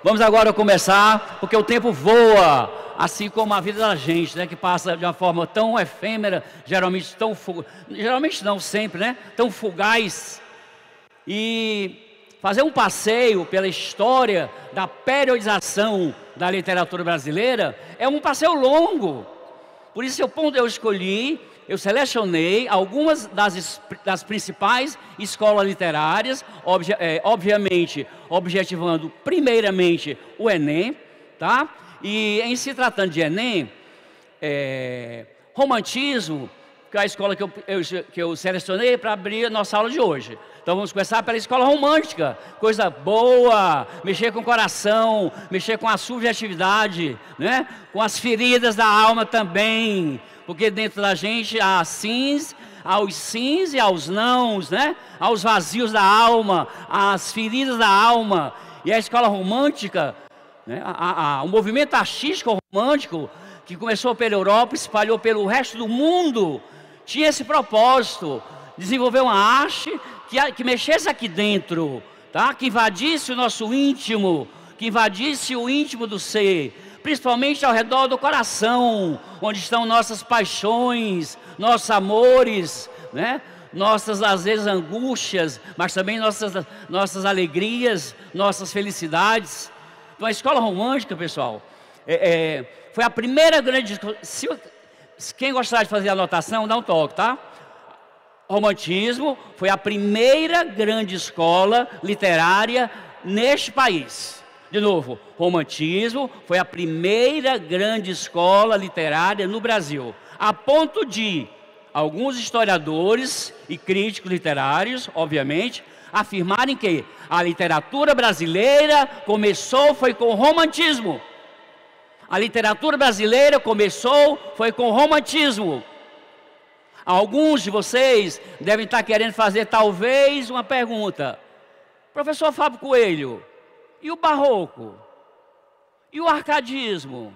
Vamos agora começar, porque o tempo voa, assim como a vida da gente, né? Que passa de uma forma tão efêmera, geralmente geralmente não sempre, né? Tão fugaz. E fazer um passeio pela história da periodização da literatura brasileira é um passeio longo. Por isso eu selecionei algumas das principais escolas literárias, obviamente objetivando primeiramente o Enem, tá? E em se tratando de Enem, romantismo, que é a escola que eu selecionei para abrir a nossa aula de hoje. Então vamos começar pela escola romântica, coisa boa, mexer com o coração, mexer com a subjetividade, né? Com as feridas da alma também, porque dentro da gente há sims, aos sims e aos nãos, né? Aos vazios da alma, às feridas da alma. E a escola romântica, né? O movimento artístico romântico, que começou pela Europa, espalhou pelo resto do mundo, tinha esse propósito, desenvolver uma arte que mexesse aqui dentro, tá? Que invadisse o nosso íntimo, que invadisse o íntimo do ser, principalmente ao redor do coração, onde estão nossas paixões, nossos amores, né? Nossas, às vezes, angústias, mas também nossas alegrias, nossas felicidades. Então, a escola romântica, pessoal, foi a primeira grande... Quem gostar de fazer anotação, dá um toque, tá? Romantismo foi a primeira grande escola literária neste país. De novo, romantismo foi a primeira grande escola literária no Brasil. A ponto de alguns historiadores e críticos literários, obviamente, afirmarem que a literatura brasileira foi com o romantismo. A literatura brasileira foi com o romantismo. Alguns de vocês devem estar querendo fazer talvez uma pergunta. Professor Fábio Coelho, e o barroco? E o arcadismo?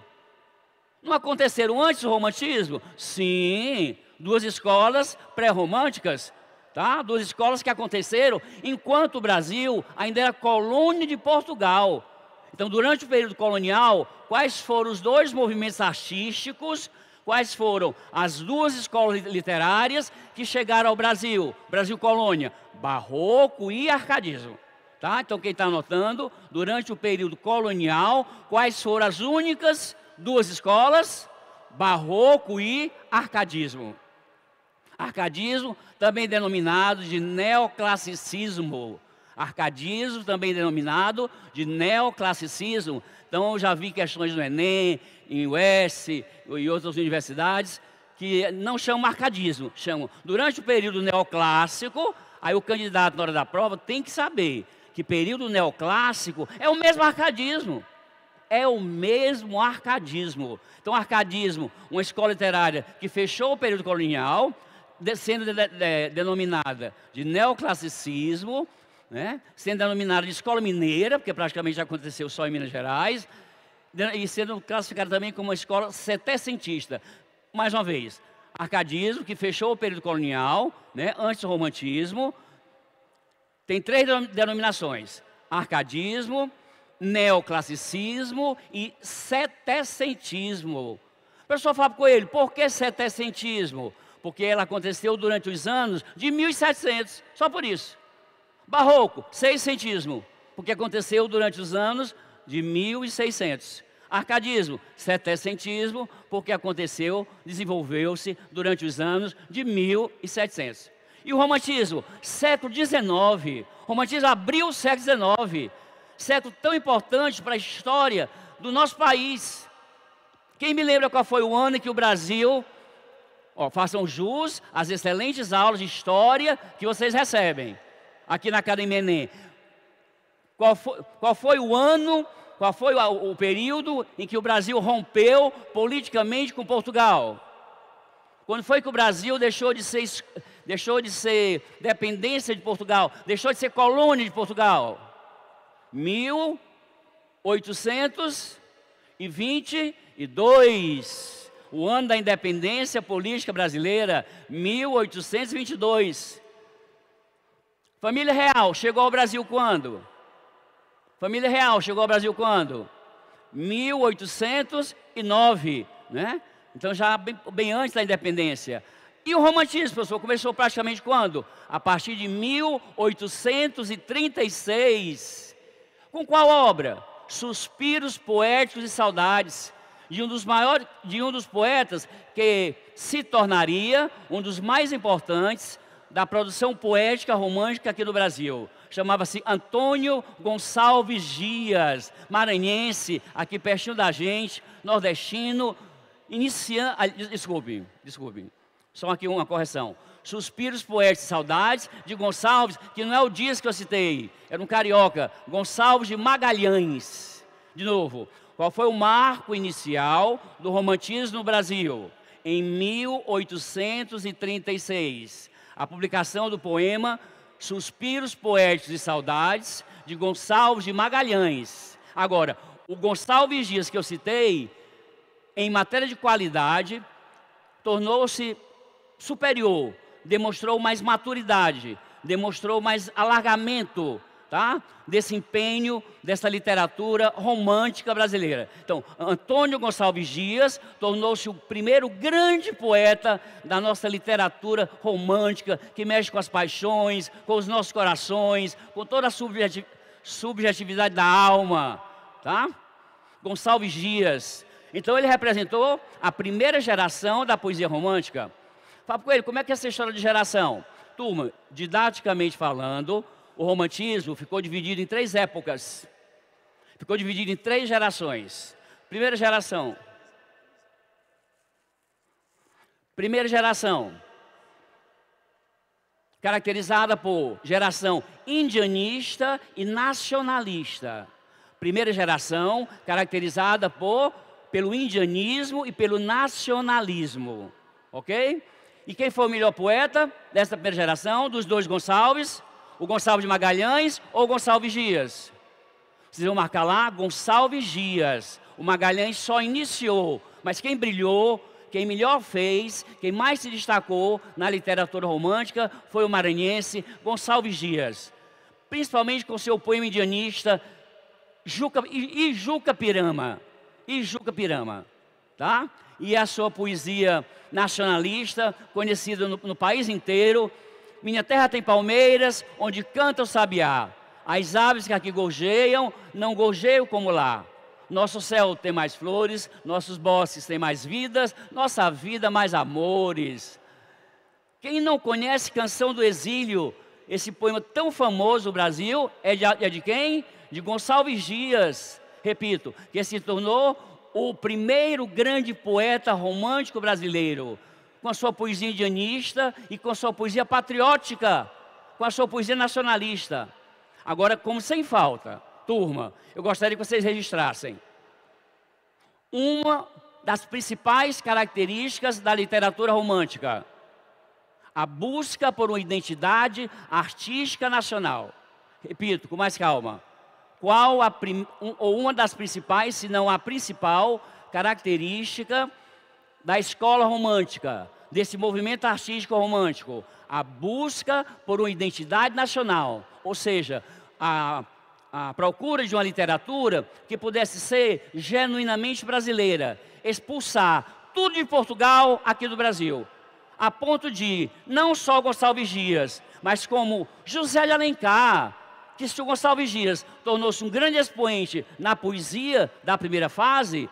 Não aconteceram antes do romantismo? Sim, duas escolas pré-românticas, tá? Duas escolas que aconteceram enquanto o Brasil ainda era colônia de Portugal. Então, durante o período colonial, quais foram os dois movimentos artísticos? Quais foram as duas escolas literárias que chegaram ao Brasil? Brasil colônia, barroco e arcadismo. Tá? Então, quem está anotando, durante o período colonial, quais foram as únicas duas escolas? Barroco e arcadismo. Arcadismo, também denominado de neoclassicismo. Arcadismo, também denominado de neoclassicismo. Então, eu já vi questões no Enem, em UES e outras universidades, que não chamam arcadismo, chamam. Durante o período neoclássico, aí o candidato, na hora da prova, tem que saber que período neoclássico é o mesmo arcadismo. É o mesmo arcadismo. Então, arcadismo, uma escola literária que fechou o período colonial, sendo denominada de neoclassicismo, né? Sendo denominada de escola mineira, porque praticamente já aconteceu só em Minas Gerais, e sendo classificada também como uma escola setecentista. Mais uma vez, arcadismo, que fechou o período colonial, né? Antes do romantismo, tem três denominações: arcadismo, neoclassicismo e setecentismo. Professor Fábio Coelho, por que setecentismo? Porque ela aconteceu durante os anos de 1700, só por isso. Barroco, seiscentismo, porque aconteceu durante os anos de 1600. Arcadismo, setecentismo, porque desenvolveu-se durante os anos de 1700. E o romantismo, século XIX. O romantismo abriu o século XIX, século tão importante para a história do nosso país. Quem me lembra qual foi o ano em que o Brasil... façam jus às excelentes aulas de história que vocês recebem aqui na Academia Enem. Qual foi o ano, qual foi o período em que o Brasil rompeu politicamente com Portugal? Quando foi que o Brasil deixou de ser dependência de Portugal, deixou de ser colônia de Portugal? 1822, o ano da independência política brasileira, 1822. Família real chegou ao Brasil quando? Família real chegou ao Brasil quando? 1809, né? Então já bem antes da independência. E o romantismo, professor, começou praticamente quando? A partir de 1836. Com qual obra? Suspiros Poéticos e Saudades, de um dos poetas que se tornaria um dos mais importantes da produção poética romântica aqui no Brasil. Chamava-se Antônio Gonçalves Dias, maranhense, aqui pertinho da gente, nordestino, desculpe, só aqui uma correção. Suspiros Poéticos e Saudades, de Gonçalves, que não é o Dias que eu citei, era um carioca, Gonçalves de Magalhães. De novo, qual foi o marco inicial do romantismo no Brasil? Em 1836, a publicação do poema Suspiros Poéticos e Saudades, de Gonçalves de Magalhães. Agora, o Gonçalves Dias que eu citei, em matéria de qualidade, tornou-se superior, demonstrou mais maturidade, demonstrou mais alargamento, tá? Desse empenho, dessa literatura romântica brasileira. Então, Antônio Gonçalves Dias tornou-se o primeiro grande poeta da nossa literatura romântica, que mexe com as paixões, com os nossos corações, com toda a subjetividade da alma, tá? Gonçalves Dias. Então, ele representou a primeira geração da poesia romântica. Fábio Coelho, como é que é essa história de geração? Turma, didaticamente falando, o romantismo ficou dividido em 3 épocas. Ficou dividido em 3 gerações. Primeira geração, caracterizada por geração indianista e nacionalista. Primeira geração, caracterizada pelo indianismo e pelo nacionalismo. Ok? E quem foi o melhor poeta dessa primeira geração, dos 2 Gonçalves? O Gonçalves de Magalhães ou o Gonçalves Dias? Vocês vão marcar lá, Gonçalves Dias. O Magalhães só iniciou, mas quem brilhou, quem melhor fez, quem mais se destacou na literatura romântica foi o maranhense Gonçalves Dias. Principalmente com seu poema indianista Juca Pirama. Tá? E a sua poesia nacionalista, conhecida no país inteiro. Minha terra tem palmeiras, onde canta o sabiá. As aves que aqui gorjeiam, não gorjeiam como lá. Nosso céu tem mais flores, nossos bosques têm mais vidas, nossa vida mais amores. Quem não conhece Canção do Exílio, esse poema tão famoso no Brasil, é de quem? De Gonçalves Dias. Repito, que se tornou o primeiro grande poeta romântico brasileiro, com a sua poesia indianista e com a sua poesia patriótica, com a sua poesia nacionalista. Agora, como sem falta, turma, eu gostaria que vocês registrassem uma das principais características da literatura romântica: a busca por uma identidade artística nacional. Repito, com mais calma. Qual ou uma das principais, se não a principal, característica da escola romântica, desse movimento artístico romântico? A busca por uma identidade nacional, ou seja, a procura de uma literatura que pudesse ser genuinamente brasileira, expulsar tudo de Portugal aqui do Brasil, a ponto de não só Gonçalves Dias, mas como José de Alencar, que se o Gonçalves Dias tornou-se um grande expoente na poesia da primeira fase,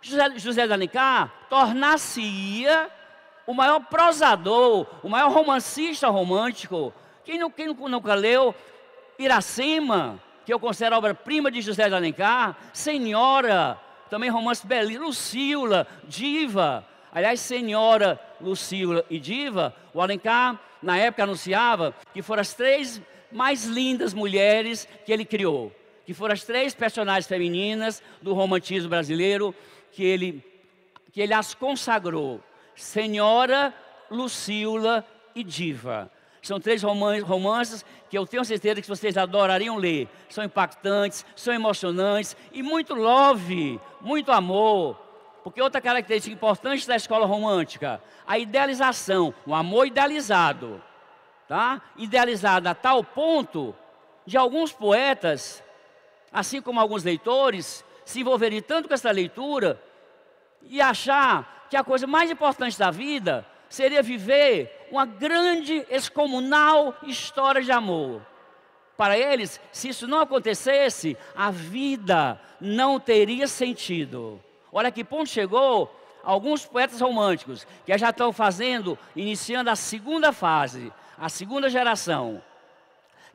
José de Alencar tornar-se-ia o maior prosador, o maior romancista romântico. Quem nunca leu Iracema, que eu considero a obra-prima de José de Alencar, Senhora, também romance belíssimo, Lucíola, Diva. Aliás, Senhora, Lucíola e Diva, o Alencar, na época, anunciava que foram as 3 mais lindas mulheres que ele criou, que foram as 3 personagens femininas do romantismo brasileiro, que ele as consagrou: Senhora, Lucíola e Diva. São 3 romances que eu tenho certeza que vocês adorariam ler. São impactantes, são emocionantes e muito love, muito amor. Porque outra característica importante da escola romântica, a idealização, o amor idealizado. Tá? Idealizado a tal ponto de alguns poetas assim como alguns leitores, se envolverem tanto com essa leitura e achar que a coisa mais importante da vida seria viver uma grande, excomunal história de amor. Para eles, se isso não acontecesse, a vida não teria sentido. Olha que ponto chegou alguns poetas românticos, que já estão iniciando a segunda fase, a segunda geração,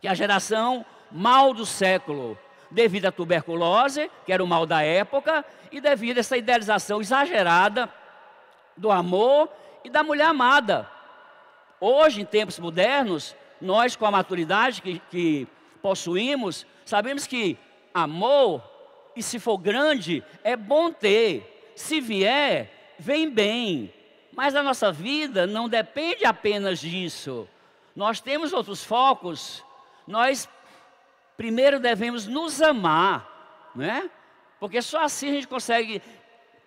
que é a geração mal do século, devido à tuberculose, que era o mal da época, e devido a essa idealização exagerada do amor e da mulher amada. Hoje, em tempos modernos, nós com a maturidade que possuímos, sabemos que amor, e se for grande, é bom ter. Se vier, vem bem. Mas a nossa vida não depende apenas disso. Nós temos outros focos. Nós primeiro devemos nos amar, né? Porque só assim a gente consegue.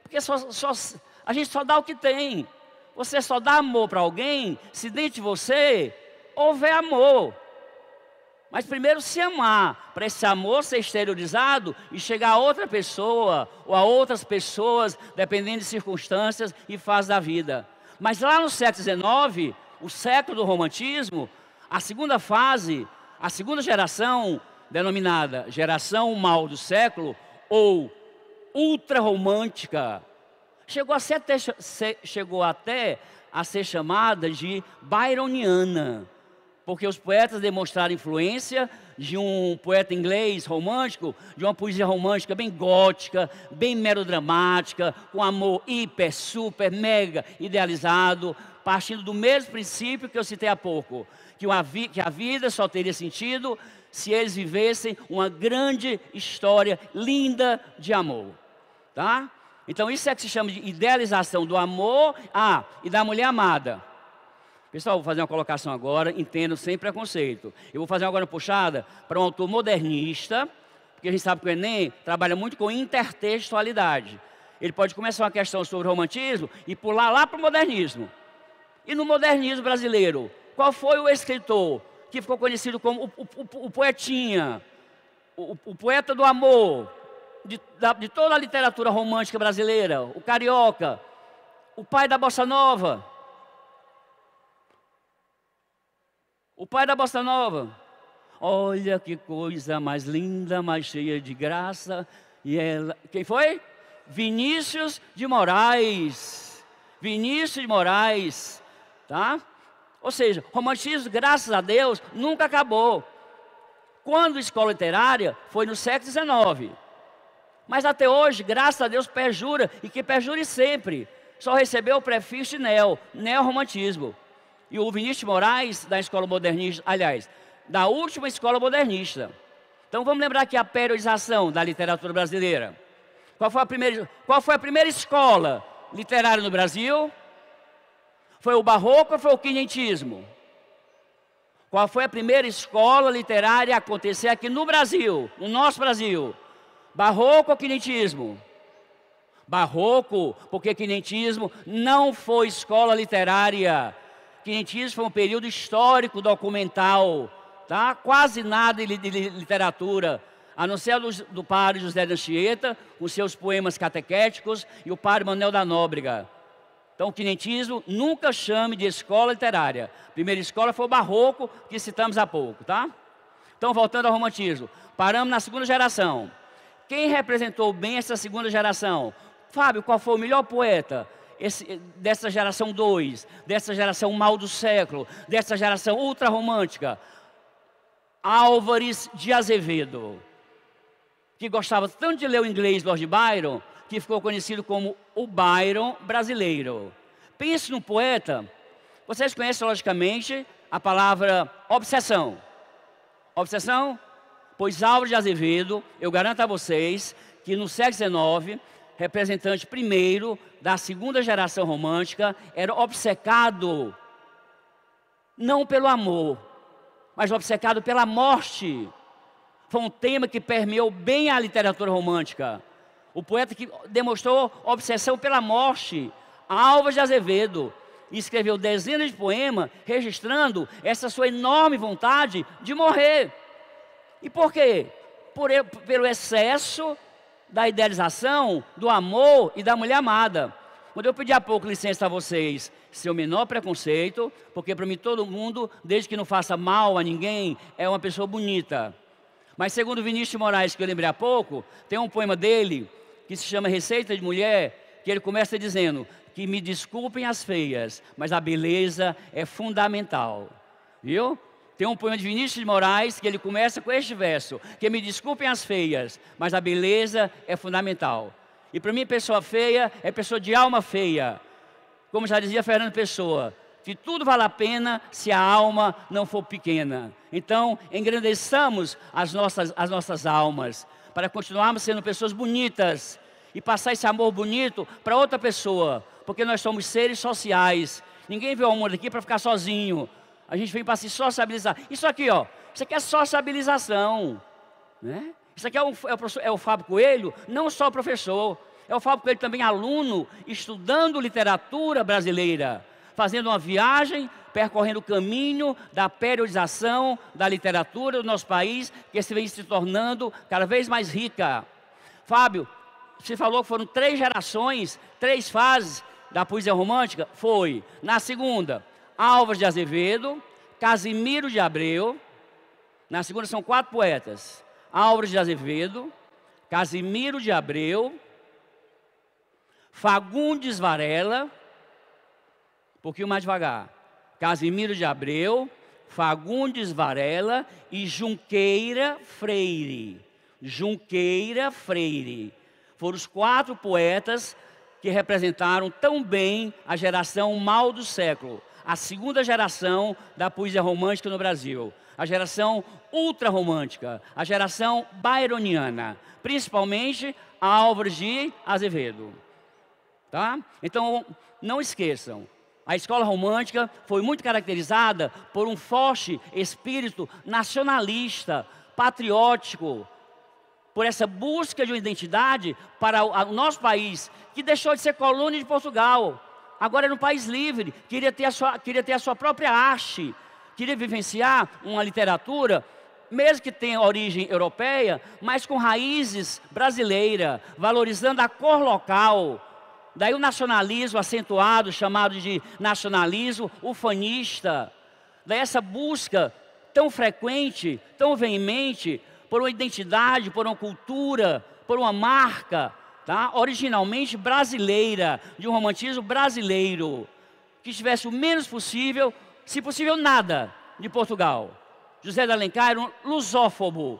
Porque a gente só dá o que tem. Você só dá amor para alguém se dentro de você houver amor. Mas primeiro se amar, para esse amor ser exteriorizado e chegar a outra pessoa ou a outras pessoas, dependendo de circunstâncias e fases da vida. Mas lá no século XIX, o século do romantismo, a segunda fase, a segunda geração, denominada geração mal do século ou ultra-romântica, chegou até a ser chamada de byroniana, porque os poetas demonstraram influência de um poeta inglês romântico, de uma poesia romântica bem gótica, bem melodramática, com amor hiper, super, mega idealizado, partindo do mesmo princípio que eu citei há pouco, que a vida só teria sentido se eles vivessem uma grande história linda de amor, tá? Então isso é que se chama de idealização do amor e da mulher amada. Pessoal, vou fazer uma colocação agora, entendo sem preconceito. Eu vou fazer agora uma puxada para um autor modernista, porque a gente sabe que o Enem trabalha muito com intertextualidade. Ele pode começar uma questão sobre o romantismo e pular lá para o modernismo. E no modernismo brasileiro, qual foi o escritor que ficou conhecido como o poetinha, o poeta do amor, de toda a literatura romântica brasileira, o carioca, o pai da bossa nova? O pai da bossa nova. Olha que coisa mais linda, mais cheia de graça. E ela, quem foi? Vinícius de Moraes. Vinícius de Moraes, tá? Ou seja, o romantismo, graças a Deus, nunca acabou. Quando escola literária, foi no século XIX. Mas até hoje, graças a Deus, perdura, e que perdure sempre. Só recebeu o prefixo de neo-romantismo. E o Vinícius de Moraes, da escola modernista, aliás, da última escola modernista. Então vamos lembrar aqui a periodização da literatura brasileira. Qual foi a primeira escola literária no Brasil? Foi o barroco ou foi o quinhentismo? Qual foi a primeira escola literária a acontecer aqui no Brasil, no nosso Brasil? Barroco ou quinhentismo? Barroco, porque quinhentismo não foi escola literária. Quinhentismo foi um período histórico documental, tá? Quase nada de literatura, a não ser do padre José de Anchieta, com seus poemas catequéticos, e o padre Manuel da Nóbrega. Então o quinhentismo nunca chame de escola literária. A primeira escola foi o barroco, que citamos há pouco, tá? Então voltando ao romantismo, paramos na segunda geração. Quem representou bem essa segunda geração? Fábio, qual foi o melhor poeta? Dessa geração 2, dessa geração mal do século, dessa geração ultra-romântica? Álvares de Azevedo, que gostava tanto de ler o inglês Lord Byron, que ficou conhecido como o Byron brasileiro. Pense num poeta. Vocês conhecem, logicamente, a palavra obsessão. Obsessão? Pois Álvares de Azevedo, eu garanto a vocês, que no século XIX, representante primeiro da segunda geração romântica, era obcecado não pelo amor, mas obcecado pela morte. Foi um tema que permeou bem a literatura romântica. O poeta que demonstrou obsessão pela morte, Álvares de Azevedo, escreveu dezenas de poemas registrando essa sua enorme vontade de morrer. E por quê? Pelo excesso da idealização, do amor e da mulher amada. Quando eu pedi há pouco licença a vocês, seu menor preconceito, porque para mim todo mundo, desde que não faça mal a ninguém, é uma pessoa bonita. Mas segundo Vinícius de Moraes, que eu lembrei há pouco, tem um poema dele, que se chama Receita de Mulher, que ele começa dizendo que me desculpem as feias, mas a beleza é fundamental. Viu? Tem um poema de Vinícius de Moraes que ele começa com este verso, que me desculpem as feias, mas a beleza é fundamental. E para mim, pessoa feia é pessoa de alma feia. Como já dizia Fernando Pessoa, que tudo vale a pena se a alma não for pequena. Então, engrandeçamos as nossas almas, para continuarmos sendo pessoas bonitas e passar esse amor bonito para outra pessoa, porque nós somos seres sociais. Ninguém veio ao mundo aqui para ficar sozinho. A gente vem para se sociabilizar. Isso aqui, ó, isso aqui é sociabilização, né? Isso aqui é o Fábio Coelho, não só professor, é o Fábio Coelho também aluno, estudando literatura brasileira, fazendo uma viagem, percorrendo o caminho da periodização da literatura do nosso país, que vem se tornando cada vez mais rica. Fábio, você falou que foram 3 gerações, 3 fases da poesia romântica? Foi. Na segunda, Álvares de Azevedo, Casimiro de Abreu. Na segunda são 4 poetas. Álvares de Azevedo, Casimiro de Abreu, Fagundes Varela, um pouquinho mais devagar. Casimiro de Abreu, Fagundes Varela e Junqueira Freire. Junqueira Freire. Foram os 4 poetas que representaram tão bem a geração mal do século. A segunda geração da poesia romântica no Brasil. A geração ultrarromântica, a geração byroniana, principalmente Álvares de Azevedo. Tá? Então, não esqueçam, a escola romântica foi muito caracterizada por um forte espírito nacionalista, patriótico, por essa busca de uma identidade para o nosso país, que deixou de ser colônia de Portugal. Agora era um país livre, queria ter a sua própria arte, queria vivenciar uma literatura, mesmo que tenha origem europeia, mas com raízes brasileiras, valorizando a cor local. Daí o nacionalismo acentuado, chamado de nacionalismo ufanista. Daí essa busca tão frequente, tão veemente, por uma identidade, por uma cultura, por uma marca, tá? Originalmente brasileira, de um romantismo brasileiro, que tivesse o menos possível, se possível nada, de Portugal. José de Alencar era um lusófobo.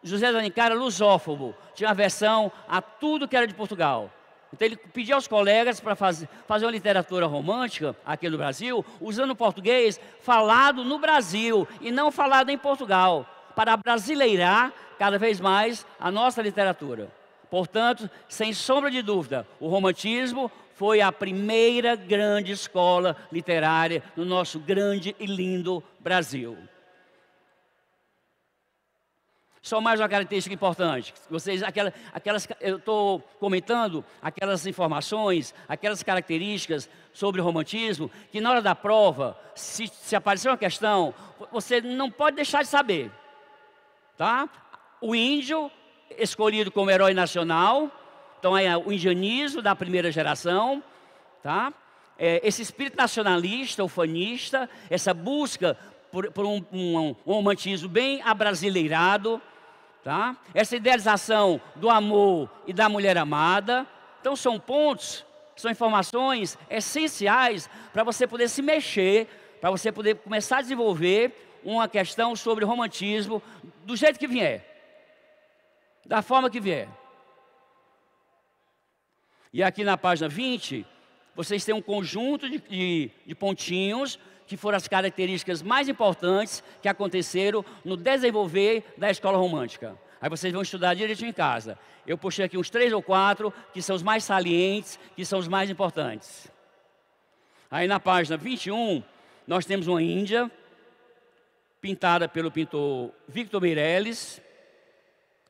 José de Alencar era lusófobo, tinha aversão a tudo que era de Portugal. Então ele pedia aos colegas para fazer uma literatura romântica aqui no Brasil, usando o português falado no Brasil e não falado em Portugal, para brasileirar cada vez mais a nossa literatura. Portanto, sem sombra de dúvida, o romantismo foi a primeira grande escola literária no nosso grande e lindo Brasil. Só mais uma característica importante. Eu estou comentando aquelas informações, aquelas características sobre o romantismo, que na hora da prova, se aparecer uma questão, você não pode deixar de saber. Tá? O índio, escolhido como herói nacional, então é o indianismo da primeira geração, tá? Esse espírito nacionalista, ufanista, essa busca por um romantismo bem abrasileirado, tá? Essa idealização do amor e da mulher amada. Então são pontos, são informações essenciais para você poder se mexer, para você poder começar a desenvolver uma questão sobre o romantismo do jeito que vier, da forma que vier. E aqui na página 20, vocês têm um conjunto de pontinhos que foram as características mais importantes que aconteceram no desenvolver da escola romântica. Aí vocês vão estudar direitinho em casa. Eu puxei aqui uns 3 ou 4 que são os mais salientes, que são os mais importantes. Aí na página 21, nós temos uma Índia, pintada pelo pintor Victor Meirelles,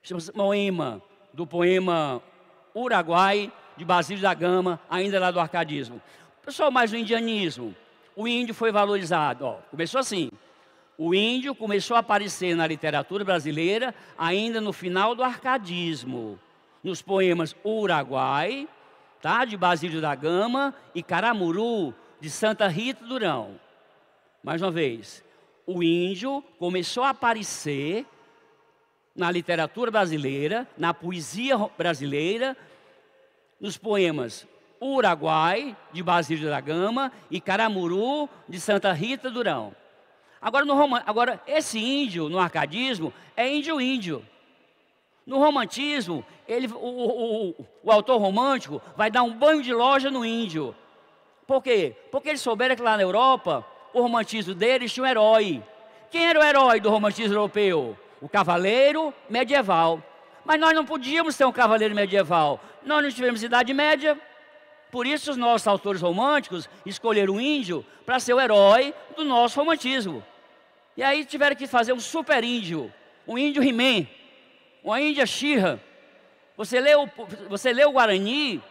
chama-se Moema, do poema Uruguai, de Basílio da Gama, ainda lá do arcadismo. Pessoal, mais o indianismo. O índio foi valorizado. Ó, começou assim. O índio começou a aparecer na literatura brasileira ainda no final do arcadismo, nos poemas Uruguai, tá, de Basílio da Gama, e Caramuru, de Santa Rita Durão. Mais uma vez, o índio começou a aparecer na literatura brasileira, na poesia brasileira, nos poemas Uruguai, de Basílio da Gama, e Caramuru, de Santa Rita Durão. Agora, esse índio, no arcadismo, é índio-índio. No romantismo, o autor romântico vai dar um banho de loja no índio. Por quê? Porque eles souberam que lá na Europa, o romantismo deles tinha um herói. Quem era o herói do romantismo europeu? O cavaleiro medieval. Mas nós não podíamos ter um cavaleiro medieval. Nós não tivemos Idade Média. Por isso os nossos autores românticos escolheram o índio para ser o herói do nosso romantismo. E aí tiveram que fazer um super índio, um índio He-Man, uma índia She-Ra. Você lê o Guarani,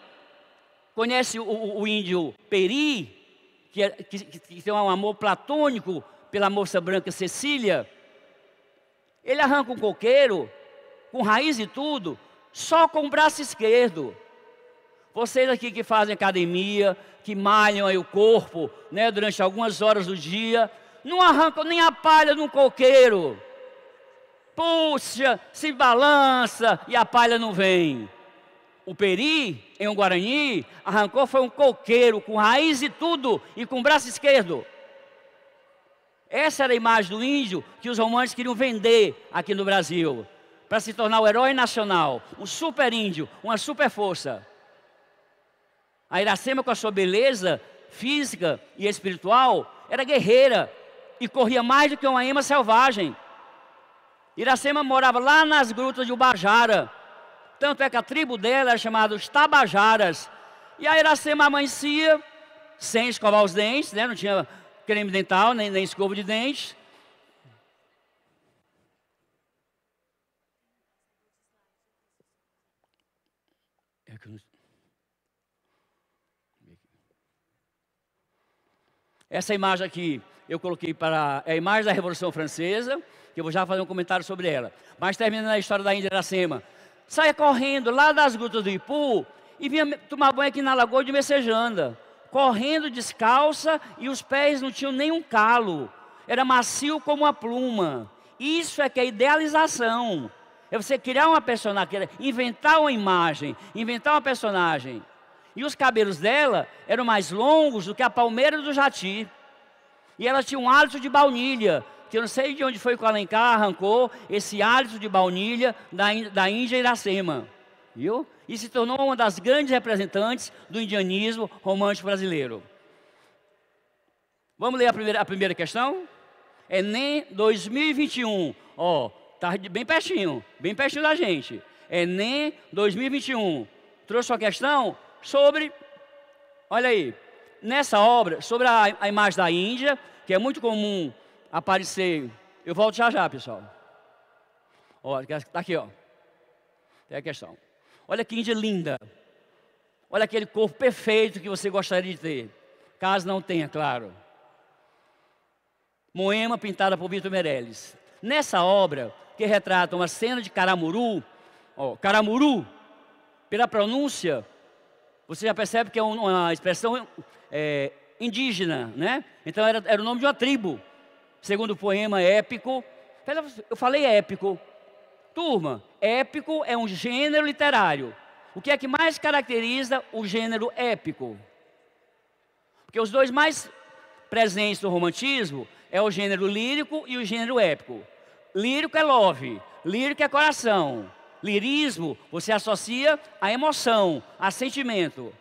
conhece o índio Peri, que tem um amor platônico pela moça branca Cecília. Ele arranca um coqueiro, com raiz e tudo, só com o braço esquerdo. Vocês aqui que fazem academia, que malham aí o corpo, né, durante algumas horas do dia, não arrancam nem a palha num coqueiro. Puxa, se balança e a palha não vem. O Peri, em um Guarani, arrancou foi um coqueiro com raiz e tudo e com o braço esquerdo. Essa era a imagem do índio que os românticos queriam vender aqui no Brasil, para se tornar o herói nacional, um super índio, uma super força. A Iracema, com a sua beleza física e espiritual, era guerreira e corria mais do que uma ema selvagem. Iracema morava lá nas grutas de Ubajara. Tanto é que a tribo dela era chamada os Tabajaras. E a Iracema amanhecia sem escovar os dentes, né? Não tinha creme dental, nem escova de dentes. Essa imagem aqui eu coloquei para a imagem da Revolução Francesa, que eu vou já fazer um comentário sobre ela. Mas terminando a história da Índia Iracema, saia correndo lá das grutas do Ipu e vinha tomar banho aqui na Lagoa de Messejana, correndo descalça e os pés não tinham nenhum calo, era macio como uma pluma. Isso é que é idealização, é você criar uma personagem, inventar uma imagem, inventar uma personagem. E os cabelos dela eram mais longos do que a palmeira do jati. E ela tinha um hálito de baunilha, que eu não sei de onde foi que o Alencar arrancou esse hálito de baunilha da Índia Iracema. Viu? E se tornou uma das grandes representantes do indianismo romântico brasileiro. Vamos ler a primeira questão? Enem 2021. Ó, tá bem pertinho da gente. Enem 2021. Trouxe uma questão sobre, olha aí, nessa obra, sobre a imagem da Índia, que é muito comum aparecer. Eu volto já, pessoal. Olha, está aqui, ó. Tem a questão. Olha que Índia linda. Olha aquele corpo perfeito que você gostaria de ter. Caso não tenha, claro. Moema, pintada por Vitor Meirelles. Nessa obra, que retrata uma cena de Caramuru, ó, Caramuru, pela pronúncia, você já percebe que é uma expressão indígena, né? Então era o nome de uma tribo. Segundo o poema épico. Eu falei épico. Turma, épico é um gênero literário. O que é que mais caracteriza o gênero épico? Porque os dois mais presentes no romantismo é o gênero lírico e o gênero épico. Lírico é love, lírico é coração. Lirismo, você associa a emoção, a sentimento.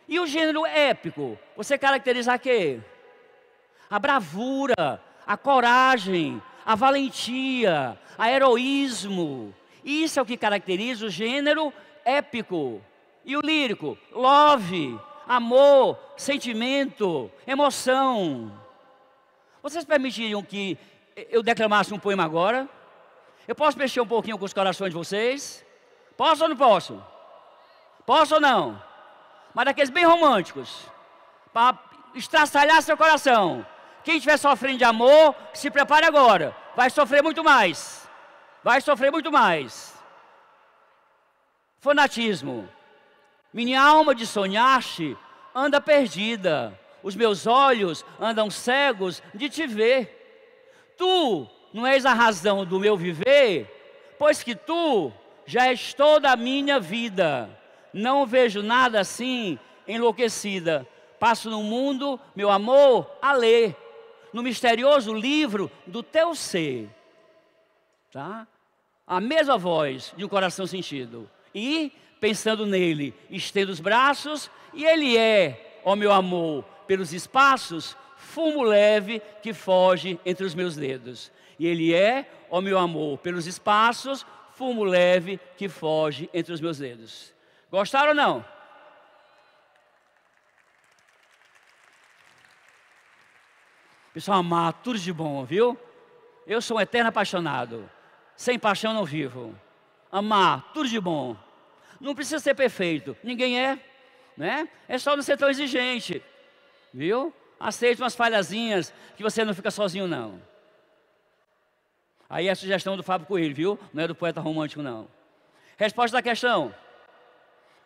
E o gênero épico, você caracteriza a quê? A bravura, a coragem, a valentia, a heroísmo. Isso é o que caracteriza o gênero épico. E o lírico, love, amor, sentimento, emoção. Vocês permitiriam que eu declamasse um poema agora? Eu posso mexer um pouquinho com os corações de vocês? Posso ou não posso? Posso ou não? Mas daqueles bem românticos, para estraçalhar seu coração. Quem estiver sofrendo de amor, se prepare agora. Vai sofrer muito mais. Vai sofrer muito mais. Fanatismo. Minha alma de sonhar-te anda perdida. Os meus olhos andam cegos de te ver. Tu não és a razão do meu viver, pois que tu já és toda a minha vida. Não vejo nada assim enlouquecida. Passo no mundo, meu amor, a ler, no misterioso livro do teu ser. Tá? A mesma voz de um coração sentido. E, pensando nele, estendo os braços, e ele é, ó meu amor, pelos espaços, fumo leve que foge entre os meus dedos. E ele é, ó meu amor, pelos espaços, fumo leve que foge entre os meus dedos. Gostaram ou não? Pessoal, amar tudo de bom, viu? Eu sou um eterno apaixonado. Sem paixão não vivo. Amar tudo de bom. Não precisa ser perfeito. Ninguém é, né? É só não ser tão exigente. Viu? Aceite umas falhazinhas que você não fica sozinho, não. Aí é a sugestão do Fábio Coelho, viu? Não é do poeta romântico, não. Resposta da questão.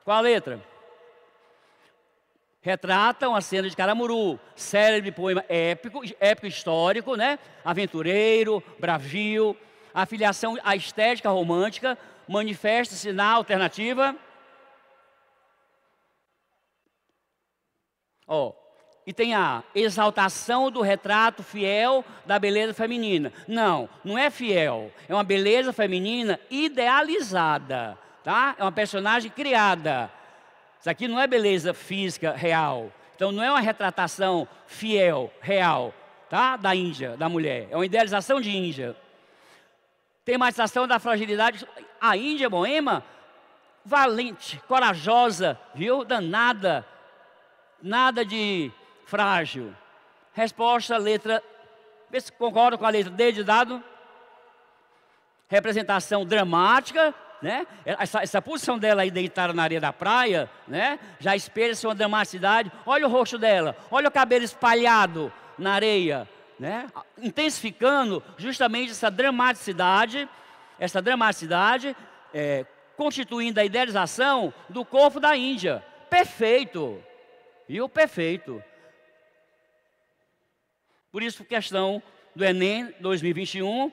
Qual a letra? Retrata uma cena de Caramuru, célebre poema épico histórico, né? Aventureiro, bravio, a filiação à estética romântica, manifesta-se na alternativa. E tem a exaltação do retrato fiel da beleza feminina. Não, não é fiel, é uma beleza feminina idealizada, tá? É uma personagem criada. Isso aqui não é beleza física real. Então não é uma retratação fiel, real, tá? Da Índia, da mulher. É uma idealização de Índia. Tematização da fragilidade. A Índia Moema, valente, corajosa, viu? Danada. Nada de frágil. Resposta, letra. Vê se concorda com a letra D de dado. Representação dramática. Né? Essa posição dela aí deitada na areia da praia, né? Já espelha-se uma dramaticidade. Olha o rosto dela, olha o cabelo espalhado na areia, né? Intensificando justamente essa dramaticidade, constituindo a idealização do corpo da Índia. Perfeito, viu? Perfeito. Por isso, questão do Enem 2021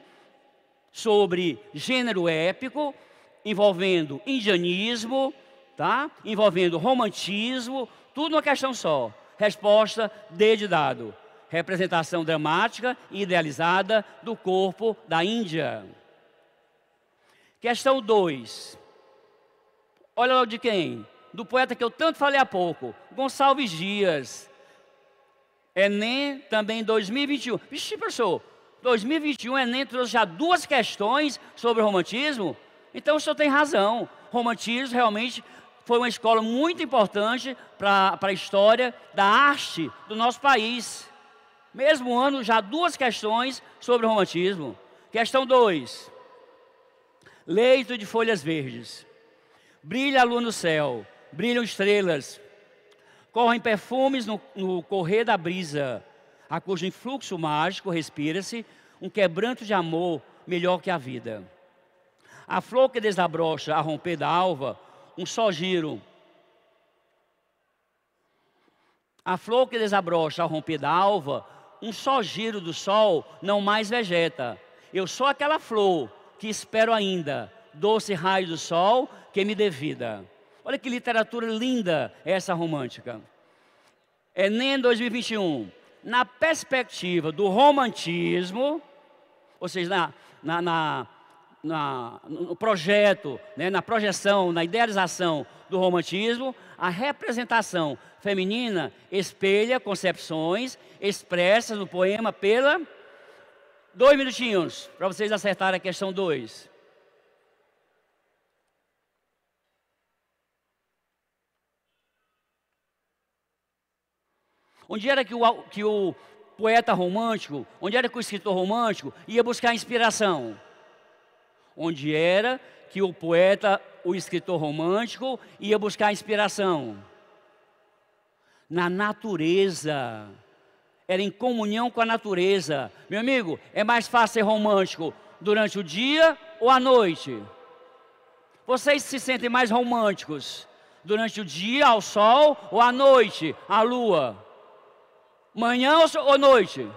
sobre gênero épico, envolvendo indianismo, tá? Envolvendo romantismo, tudo uma questão só. Resposta D de dado. Representação dramática e idealizada do corpo da Índia. Questão 2. Olha lá de quem? Do poeta que eu tanto falei há pouco, Gonçalves Dias. Enem também 2021. Vixe, professor, 2021 Enem trouxe já 2 questões sobre o romantismo. Então o senhor tem razão, romantismo realmente foi uma escola muito importante para a história da arte do nosso país. Mesmo ano, já 2 questões sobre o romantismo. Questão 2. Leito de folhas verdes. Brilha a lua no céu, brilham estrelas, correm perfumes no correr da brisa, a cujo influxo mágico respira-se um quebranto de amor melhor que a vida. A flor que desabrocha a romper da alva, um só giro. A flor que desabrocha ao romper da alva, um só giro do sol não mais vegeta. Eu sou aquela flor que espero ainda, doce raio do sol que me dê vida. Olha que literatura linda essa romântica. Enem 2021. Na perspectiva do romantismo, ou seja, no projeto, né, na projeção, na idealização do romantismo, a representação feminina espelha concepções expressas no poema pela... 2 minutinhos, para vocês acertarem a questão 2. Onde era que o poeta romântico, onde era que o escritor romântico ia buscar inspiração? Onde era que o poeta, o escritor romântico, ia buscar inspiração? Na natureza. era em comunhão com a natureza. Meu amigo, é mais fácil ser romântico durante o dia ou à noite? Vocês se sentem mais românticos durante o dia, ao sol, ou à noite, à lua? Manhã ou noite?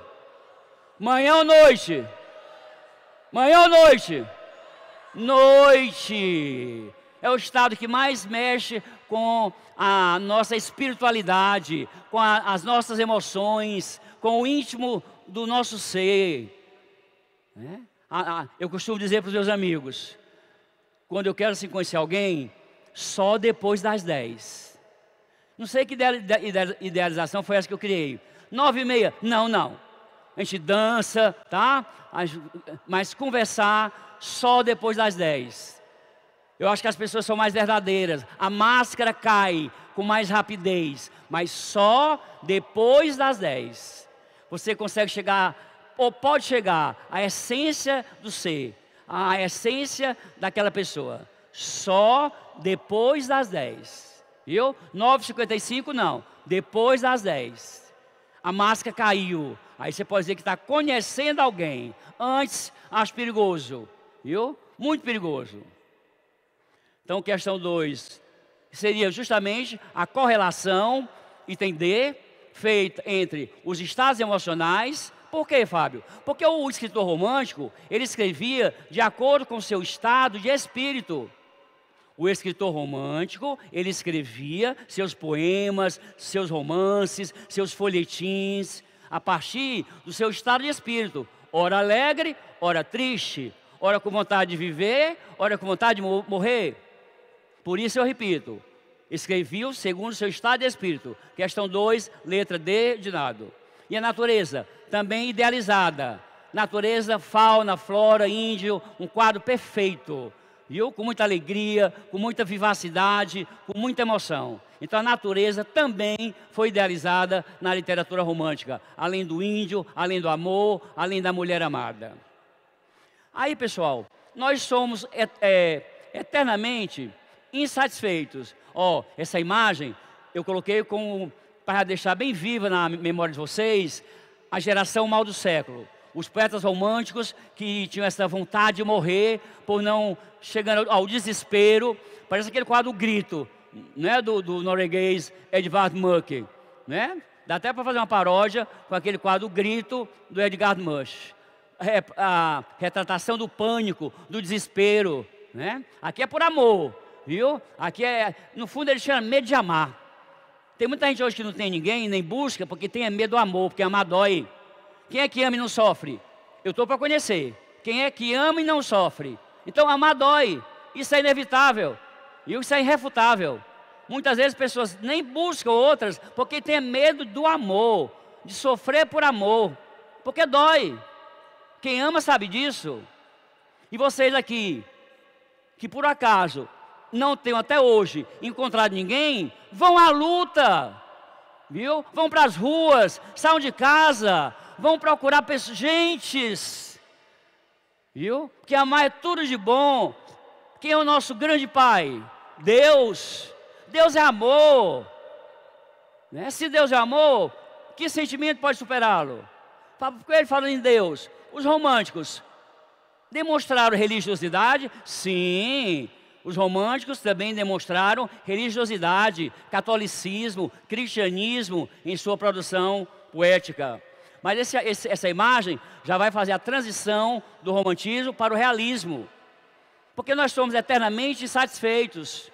Manhã ou noite? Manhã ou noite? Noite. É o estado que mais mexe com a nossa espiritualidade, com as nossas emoções, com o íntimo do nosso ser. Eu costumo dizer para os meus amigos, quando eu quero conhecer alguém, só depois das 10. Não sei que idealização foi essa que eu criei. 9h30, não. A gente dança, tá? Mas conversar só depois das 10. Eu acho que as pessoas são mais verdadeiras. A máscara cai com mais rapidez, mas só depois das 10. Você consegue chegar, ou pode chegar, à essência do ser, à essência daquela pessoa. Só depois das 10. Viu? 9h55 não. Depois das 10. A máscara caiu. Aí você pode dizer que está conhecendo alguém. Antes, acho perigoso. Viu? Muito perigoso. Então, questão 2 seria justamente a correlação, entender, feita entre os estados emocionais. Por quê, Fábio? Porque o escritor romântico, ele escrevia de acordo com o seu estado de espírito. O escritor romântico, ele escrevia seus poemas, seus romances, seus folhetins, a partir do seu estado de espírito. Ora alegre, ora triste, ora com vontade de viver, ora com vontade de morrer. Por isso eu repito, escrevia segundo o seu estado de espírito. Questão 2, letra D de dado. E a natureza, também idealizada. Natureza, fauna, flora, índio, um quadro perfeito. Viu? Com muita alegria, com muita vivacidade, com muita emoção. Então a natureza também foi idealizada na literatura romântica. Além do índio, além do amor, além da mulher amada. Aí, pessoal, nós somos eternamente insatisfeitos. Essa imagem eu coloquei para deixar bem viva na memória de vocês, a geração mal do século. Os poetas românticos que tinham essa vontade de morrer por não chegar ao desespero. Parece aquele quadro O Grito, né, do norueguês Edvard Munch, né? Dá até para fazer uma paródia com aquele quadro O Grito do Edvard Munch. A retratação do pânico, do desespero, né? Aqui é por amor, viu? Aqui no fundo ele chama medo de amar. Tem muita gente hoje que não tem ninguém, nem busca, porque tem medo do amor, porque amar dói. Quem é que ama e não sofre? Eu estou para conhecer. Quem é que ama e não sofre? Então amar dói. Isso é inevitável. E isso é irrefutável. Muitas vezes pessoas nem buscam outras porque têm medo do amor, de sofrer por amor, porque dói. Quem ama sabe disso. E vocês aqui, que por acaso não tenham até hoje encontrado ninguém, vão à luta, viu? Vão para as ruas, saiam de casa, vão procurar pessoas, gentes, viu? Porque amar é tudo de bom. Quem é o nosso grande Pai? Deus. Deus é amor, né? Se Deus é amor, que sentimento pode superá-lo? Ele falando em Deus, os românticos demonstraram religiosidade? Sim, os românticos também demonstraram religiosidade, catolicismo, cristianismo em sua produção poética. Mas essa imagem já vai fazer a transição do romantismo para o realismo. Porque nós somos eternamente insatisfeitos.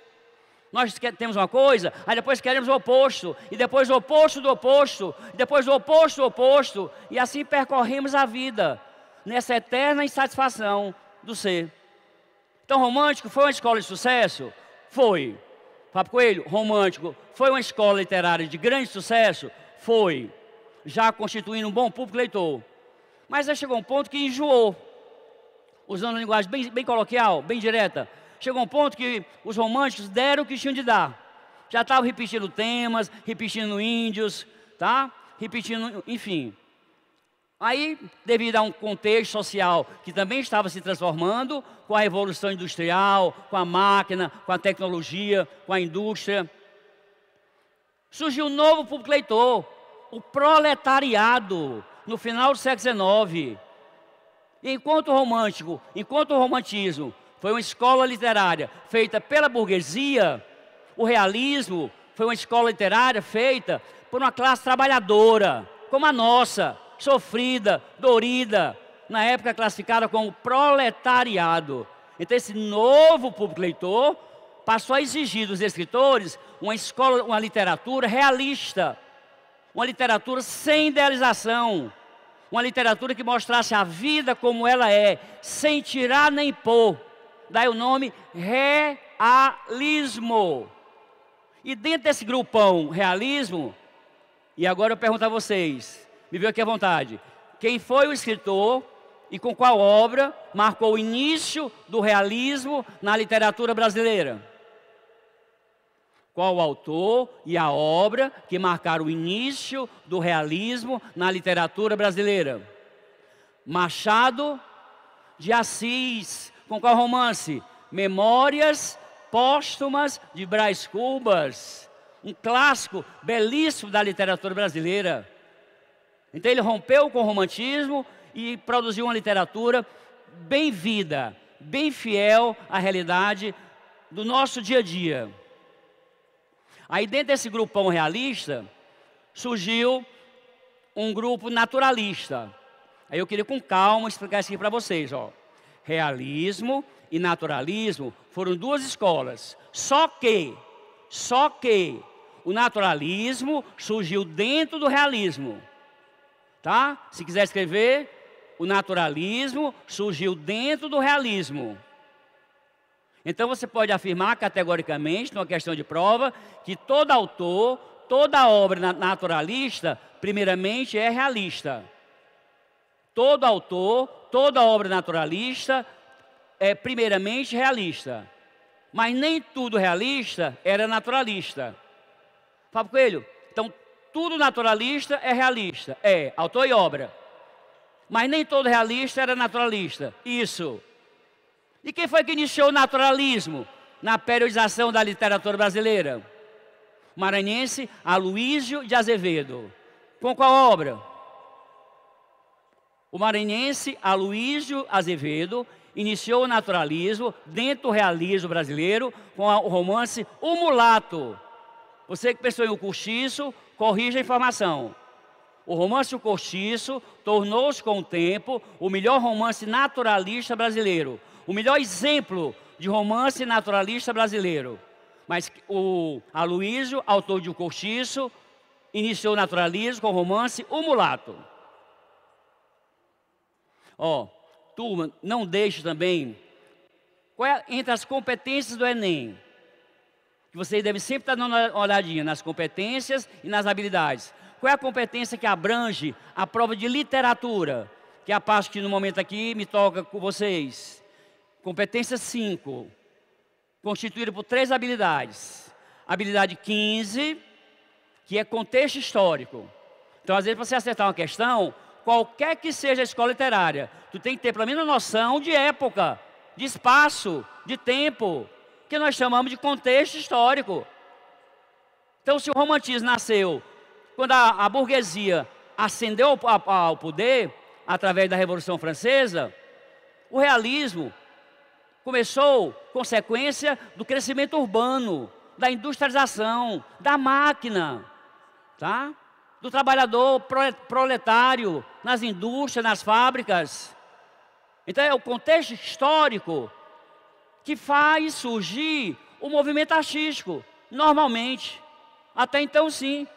Nós temos uma coisa, aí depois queremos o oposto, e depois o oposto do oposto, e depois o oposto do oposto, e assim percorremos a vida, nessa eterna insatisfação do ser. Então, romântico foi uma escola de sucesso? Foi. Fábio Coelho, romântico, foi uma escola literária de grande sucesso? Foi. Já constituindo um bom público leitor. Mas aí chegou um ponto que enjoou. Usando uma linguagem bem coloquial, bem direta. Chegou um ponto que os românticos deram o que tinham de dar. Já estavam repetindo temas, repetindo índios, tá? Repetindo, enfim. Aí, devido a um contexto social que também estava se transformando, com a revolução industrial, com a máquina, com a tecnologia, com a indústria, surgiu um novo público leitor, o proletariado no final do século XIX. E enquanto o romantismo foi uma escola literária feita pela burguesia, o realismo foi uma escola literária feita por uma classe trabalhadora, como a nossa, sofrida, dorida, na época classificada como proletariado. Então esse novo público leitor passou a exigir dos escritores uma literatura realista, uma literatura sem idealização, uma literatura que mostrasse a vida como ela é, sem tirar nem pôr. Daí o nome realismo. E dentro desse grupão realismo, e agora eu pergunto a vocês, me veio aqui à vontade, quem foi o escritor e com qual obra marcou o início do realismo na literatura brasileira? Qual o autor e a obra que marcaram o início do realismo na literatura brasileira? Machado de Assis. Com qual romance? Memórias Póstumas de Brás Cubas. Um clássico belíssimo da literatura brasileira. Então ele rompeu com o romantismo e produziu uma literatura bem vida, bem fiel à realidade do nosso dia a dia. Aí dentro desse grupão realista, surgiu um grupo naturalista. Aí eu queria com calma explicar isso aqui para vocês, ó. Realismo e naturalismo foram duas escolas. Só que o naturalismo surgiu dentro do realismo. Tá? Se quiser escrever, o naturalismo surgiu dentro do realismo. Então você pode afirmar categoricamente, numa questão de prova, que todo autor, toda obra naturalista, primeiramente é realista. Todo autor, toda obra naturalista é primeiramente realista. Mas nem tudo realista era naturalista. Fábio Coelho, então tudo naturalista é realista. É, autor e obra. Mas nem todo realista era naturalista. Isso. E quem foi que iniciou o naturalismo na periodização da literatura brasileira? O maranhense Aloísio de Azevedo. Com qual obra? O maranhense Aloísio Azevedo iniciou o naturalismo dentro do realismo brasileiro com o romance O Mulato. Você que pensou em O Cortiço, corrija a informação. O romance O Cortiço tornou-se com o tempo o melhor romance naturalista brasileiro. O melhor exemplo de romance naturalista brasileiro. Mas o Aloísio, autor de O Cortiço, iniciou o naturalismo com o romance O Mulato. Ó, turma, não deixe também, entre as competências do Enem, que vocês devem sempre estar dando uma olhadinha nas competências e nas habilidades. Qual é a competência que abrange a prova de literatura? Que é a parte que no momento aqui me toca com vocês. Competência 5, constituída por 3 habilidades. Habilidade 15, que é contexto histórico. Então, às vezes, para você acertar uma questão, qualquer que seja a escola literária, tu tem que ter pelo menos noção de época, de espaço, de tempo, que nós chamamos de contexto histórico. Então, se o romantismo nasceu quando a burguesia ascendeu ao poder, através da Revolução Francesa, o realismo começou consequência do crescimento urbano, da industrialização, da máquina, tá? Do trabalhador proletário nas indústrias, nas fábricas. Então é o contexto histórico que faz surgir o movimento artístico, normalmente. Até então, sim.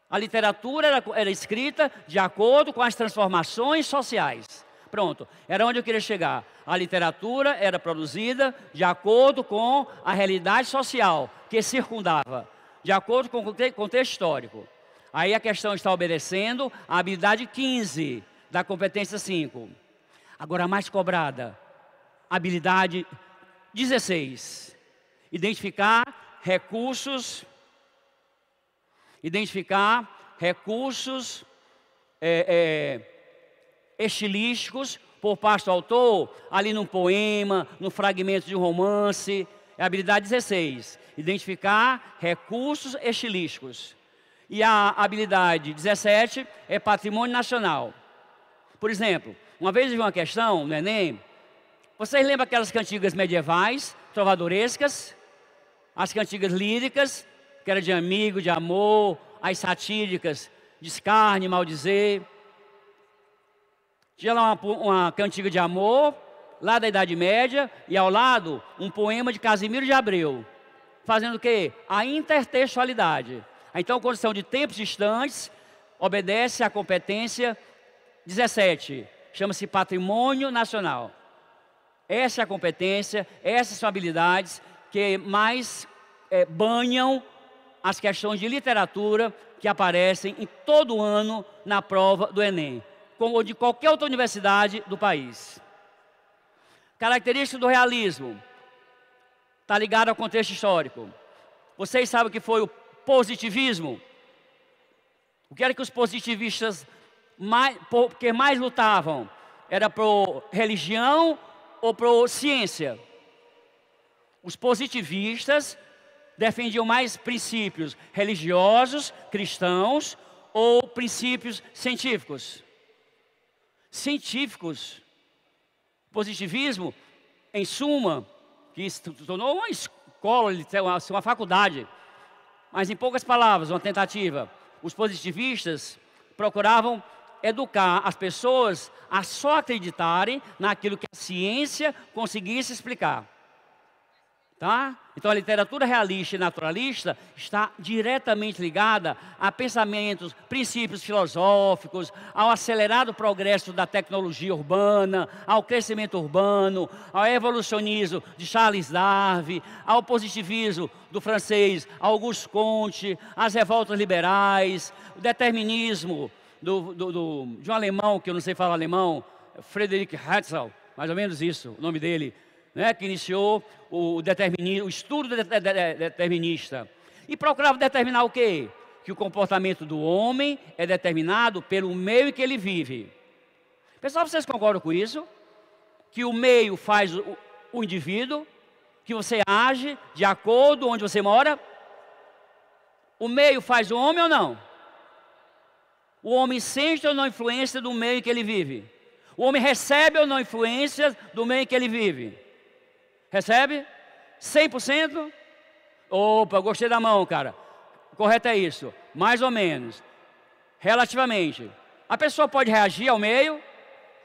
A literatura era escrita de acordo com as transformações sociais. Pronto, era onde eu queria chegar. A literatura era produzida de acordo com a realidade social que circundava, de acordo com o contexto histórico. Aí a questão está obedecendo a habilidade 15 da competência 5. Agora a mais cobrada, habilidade 16. Identificar recursos estilísticos por parte do autor, ali num poema, no fragmento de um romance. É a habilidade 16. Identificar recursos estilísticos. E a habilidade 17 é patrimônio nacional. Por exemplo, uma vez eu vi uma questão no Enem. Vocês lembram aquelas cantigas medievais, trovadorescas? As cantigas líricas, que era de amigo, de amor, as satíricas, de escárnio, maldizer. Tinha lá uma cantiga de amor, lá da Idade Média, e ao lado um poema de Casimiro de Abreu, fazendo o quê? A intertextualidade. Então, quando são de tempos distantes, obedece à competência 17, chama-se patrimônio nacional. Essa é a competência, essas são habilidades que mais banham as questões de literatura que aparecem em todo ano na prova do Enem, ou de qualquer outra universidade do país. Característica do realismo, está ligado ao contexto histórico. Vocês sabem o que foi o positivismo? O que era que os positivistas mais lutavam? Era por religião ou por ciência? Os positivistas defendiam mais princípios religiosos, cristãos, ou princípios científicos? Científicos. Positivismo, em suma, que se tornou uma escola, uma faculdade. Mas em poucas palavras, uma tentativa. Os positivistas procuravam educar as pessoas a só acreditarem naquilo que a ciência conseguisse explicar. Tá? Então a literatura realista e naturalista está diretamente ligada a pensamentos, princípios filosóficos, ao acelerado progresso da tecnologia urbana, ao crescimento urbano, ao evolucionismo de Charles Darwin, ao positivismo do francês Auguste Comte, às revoltas liberais, o determinismo de um alemão, que eu não sei falar alemão, Friedrich Herzl, mais ou menos isso, o nome dele, né, que iniciou o estudo determinista. E procurava determinar o quê? Que o comportamento do homem é determinado pelo meio em que ele vive. Pessoal, vocês concordam com isso? Que o meio faz o indivíduo, que você age de acordo onde você mora? O meio faz o homem ou não? O homem sente ou não influência do meio em que ele vive? O homem recebe ou não influência do meio em que ele vive? Recebe? 100%? Opa, gostei da mão, cara. O correto é isso. Mais ou menos. Relativamente. A pessoa pode reagir ao meio.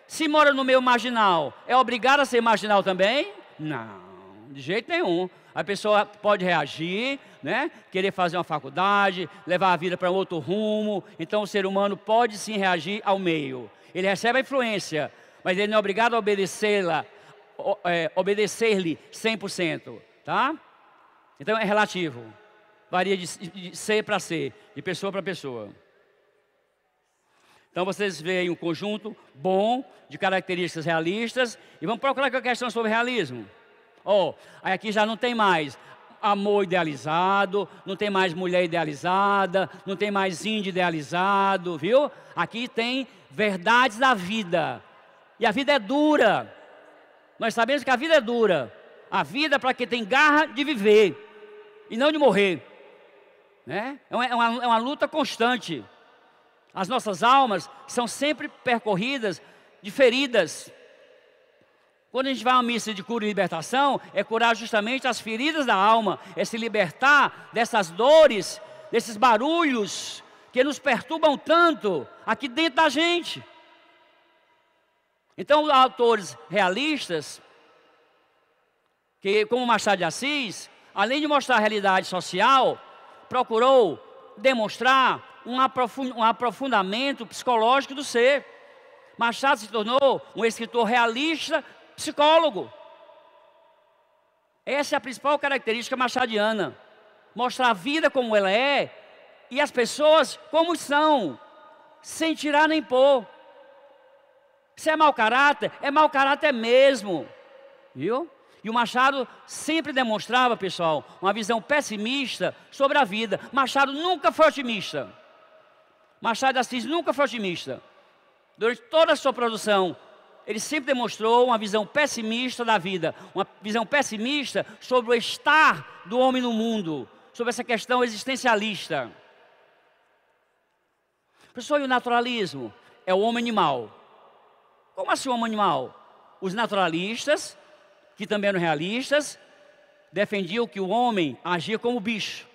Se mora no meio marginal, é obrigada a ser marginal também? Não, de jeito nenhum. A pessoa pode reagir, né? Querer fazer uma faculdade, levar a vida para outro rumo. Então o ser humano pode sim reagir ao meio. Ele recebe a influência, mas ele não é obrigado a obedecê-la. Obedecer-lhe 100%, tá? Então é relativo, varia de ser para ser, de pessoa para pessoa. Então vocês veem um conjunto bom de características realistas e vamos procurar aqui a questão sobre realismo. Aí aqui já não tem mais amor idealizado, não tem mais mulher idealizada, não tem mais índio idealizado, viu? Aqui tem verdades da vida, e a vida é dura. Nós sabemos que a vida é dura. A vida é para quem tem garra de viver e não de morrer, né? É uma luta constante. As nossas almas são sempre percorridas de feridas. Quando a gente vai a uma missa de cura e libertação, é curar justamente as feridas da alma, é se libertar dessas dores, desses barulhos que nos perturbam tanto aqui dentro da gente. Então, os autores realistas, que, como Machado de Assis, além de mostrar a realidade social, procurou demonstrar um aprofundamento psicológico do ser. Machado se tornou um escritor realista, psicólogo. Essa é a principal característica machadiana. Mostrar a vida como ela é e as pessoas como são, sem tirar nem pôr. Se é mau caráter mesmo, viu? E o Machado sempre demonstrava, pessoal, uma visão pessimista sobre a vida. Machado nunca foi otimista. Machado de Assis nunca foi otimista. Durante toda a sua produção, ele sempre demonstrou uma visão pessimista da vida, uma visão pessimista sobre o estar do homem no mundo, sobre essa questão existencialista. Professor, e o naturalismo? É o homem animal. Como assim o homem animal? Os naturalistas, que também eram realistas, defendiam que o homem agia como bicho.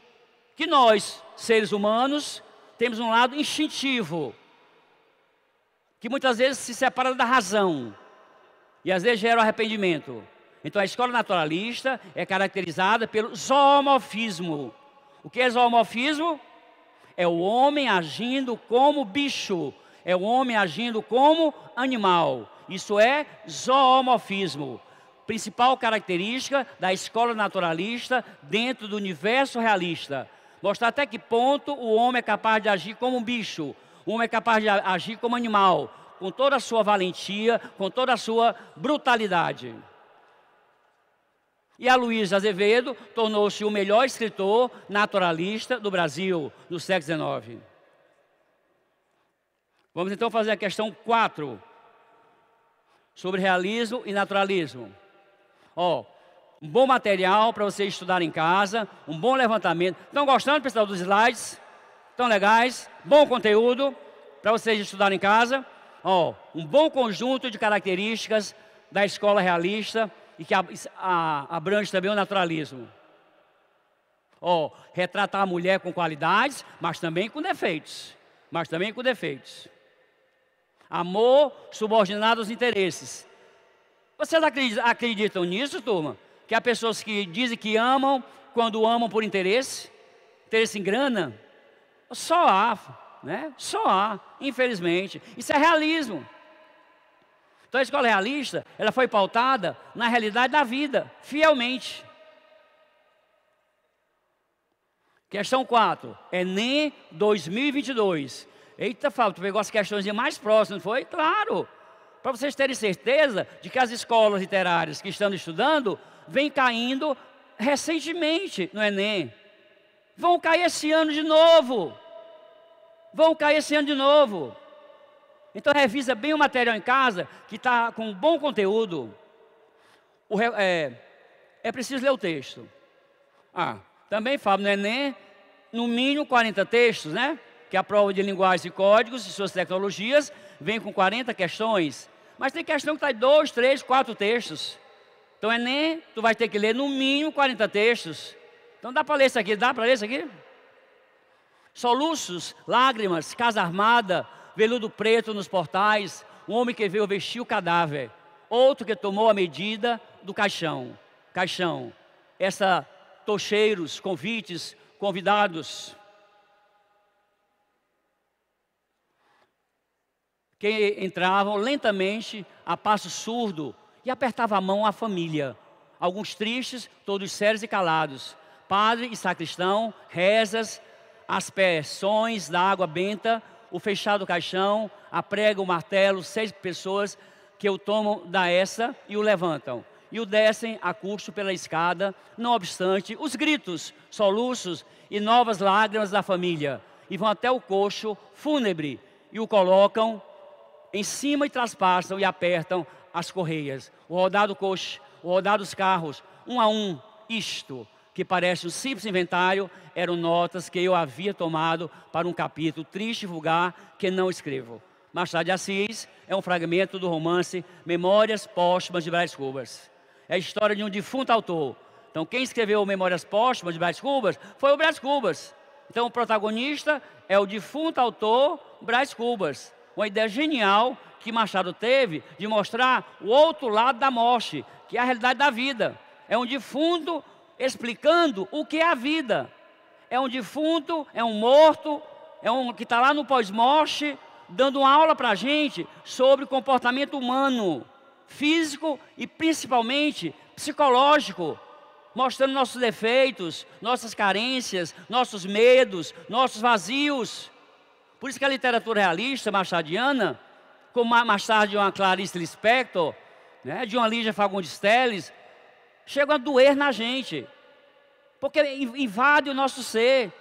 Que nós, seres humanos, temos um lado instintivo, que muitas vezes se separa da razão, e às vezes gera o arrependimento. Então a escola naturalista é caracterizada pelo zoomorfismo. O que é zoomorfismo? É o homem agindo como bicho, é o homem agindo como animal. Isso é zoomorfismo. Principal característica da escola naturalista dentro do universo realista. Mostrar até que ponto o homem é capaz de agir como um bicho, o homem é capaz de agir como animal, com toda a sua valentia, com toda a sua brutalidade. E a Luiz Azevedo tornou-se o melhor escritor naturalista do Brasil no século XIX. Vamos então fazer a questão 4, sobre realismo e naturalismo. Um bom material para você estudar em casa, um bom levantamento. Estão gostando, pessoal, dos slides? Estão legais? Bom conteúdo para vocês estudarem em casa. Um bom conjunto de características da escola realista e que abrange também o naturalismo. Retratar a mulher com qualidades, mas também com defeitos. Amor subordinado aos interesses. Vocês acreditam nisso, turma? Que há pessoas que dizem que amam quando amam por interesse? Interesse em grana? Só há, né? Só há, infelizmente. Isso é realismo. Então a escola realista, ela foi pautada na realidade da vida, fielmente. Questão 4, Enem 2022. Eita, Fábio, tu pegou as questões mais próximas, não foi? Claro! Para vocês terem certeza de que as escolas literárias que estão estudando vêm caindo recentemente no Enem. Vão cair esse ano de novo. Então revisa bem o material em casa, que está com bom conteúdo. É preciso ler o texto. Também, Fábio, no Enem, no mínimo 40 textos, né? Que a prova de linguagens e códigos e suas tecnologias vem com 40 questões. Mas tem questão que está em 2, 3, 4 textos. Então Enem, tu vai ter que ler no mínimo 40 textos. Então dá para ler isso aqui? Dá para ler isso aqui? Soluços, lágrimas, casa armada, veludo preto nos portais, um homem que veio vestir o cadáver, outro que tomou a medida do caixão. Tocheiros, convites, convidados. Que entravam lentamente, a passo surdo, e apertava a mão à família. Alguns tristes, todos sérios e calados. Padre e sacristão, rezas, aspersões da água benta, o fechado caixão, a prega, o martelo, 6 pessoas que o tomam da essa e o levantam. E o descem a curso pela escada, não obstante os gritos, soluços e novas lágrimas da família. E vão até o coxo fúnebre e o colocam em cima e traspassam e apertam as correias. O rodar do coche, o rodar dos carros, um a um, isto, que parece um simples inventário, eram notas que eu havia tomado para um capítulo triste e vulgar que não escrevo. Machado de Assis é um fragmento do romance Memórias Póstumas de Brás Cubas. É a história de um defunto autor. Então quem escreveu Memórias Póstumas de Brás Cubas foi o Brás Cubas. Então o protagonista é o defunto autor Brás Cubas. Uma ideia genial que Machado teve de mostrar o outro lado da morte, que é a realidade da vida. É um defunto explicando o que é a vida. É um defunto, é um morto, que está lá no pós-morte, dando uma aula para a gente sobre comportamento humano, físico e principalmente psicológico, mostrando nossos defeitos, nossas carências, nossos medos, nossos vazios. Por isso que a literatura realista machadiana, como mais tarde uma Clarice Lispector, né, de uma Lígia Fagundes Telles, chegam a doer na gente, porque invade o nosso ser,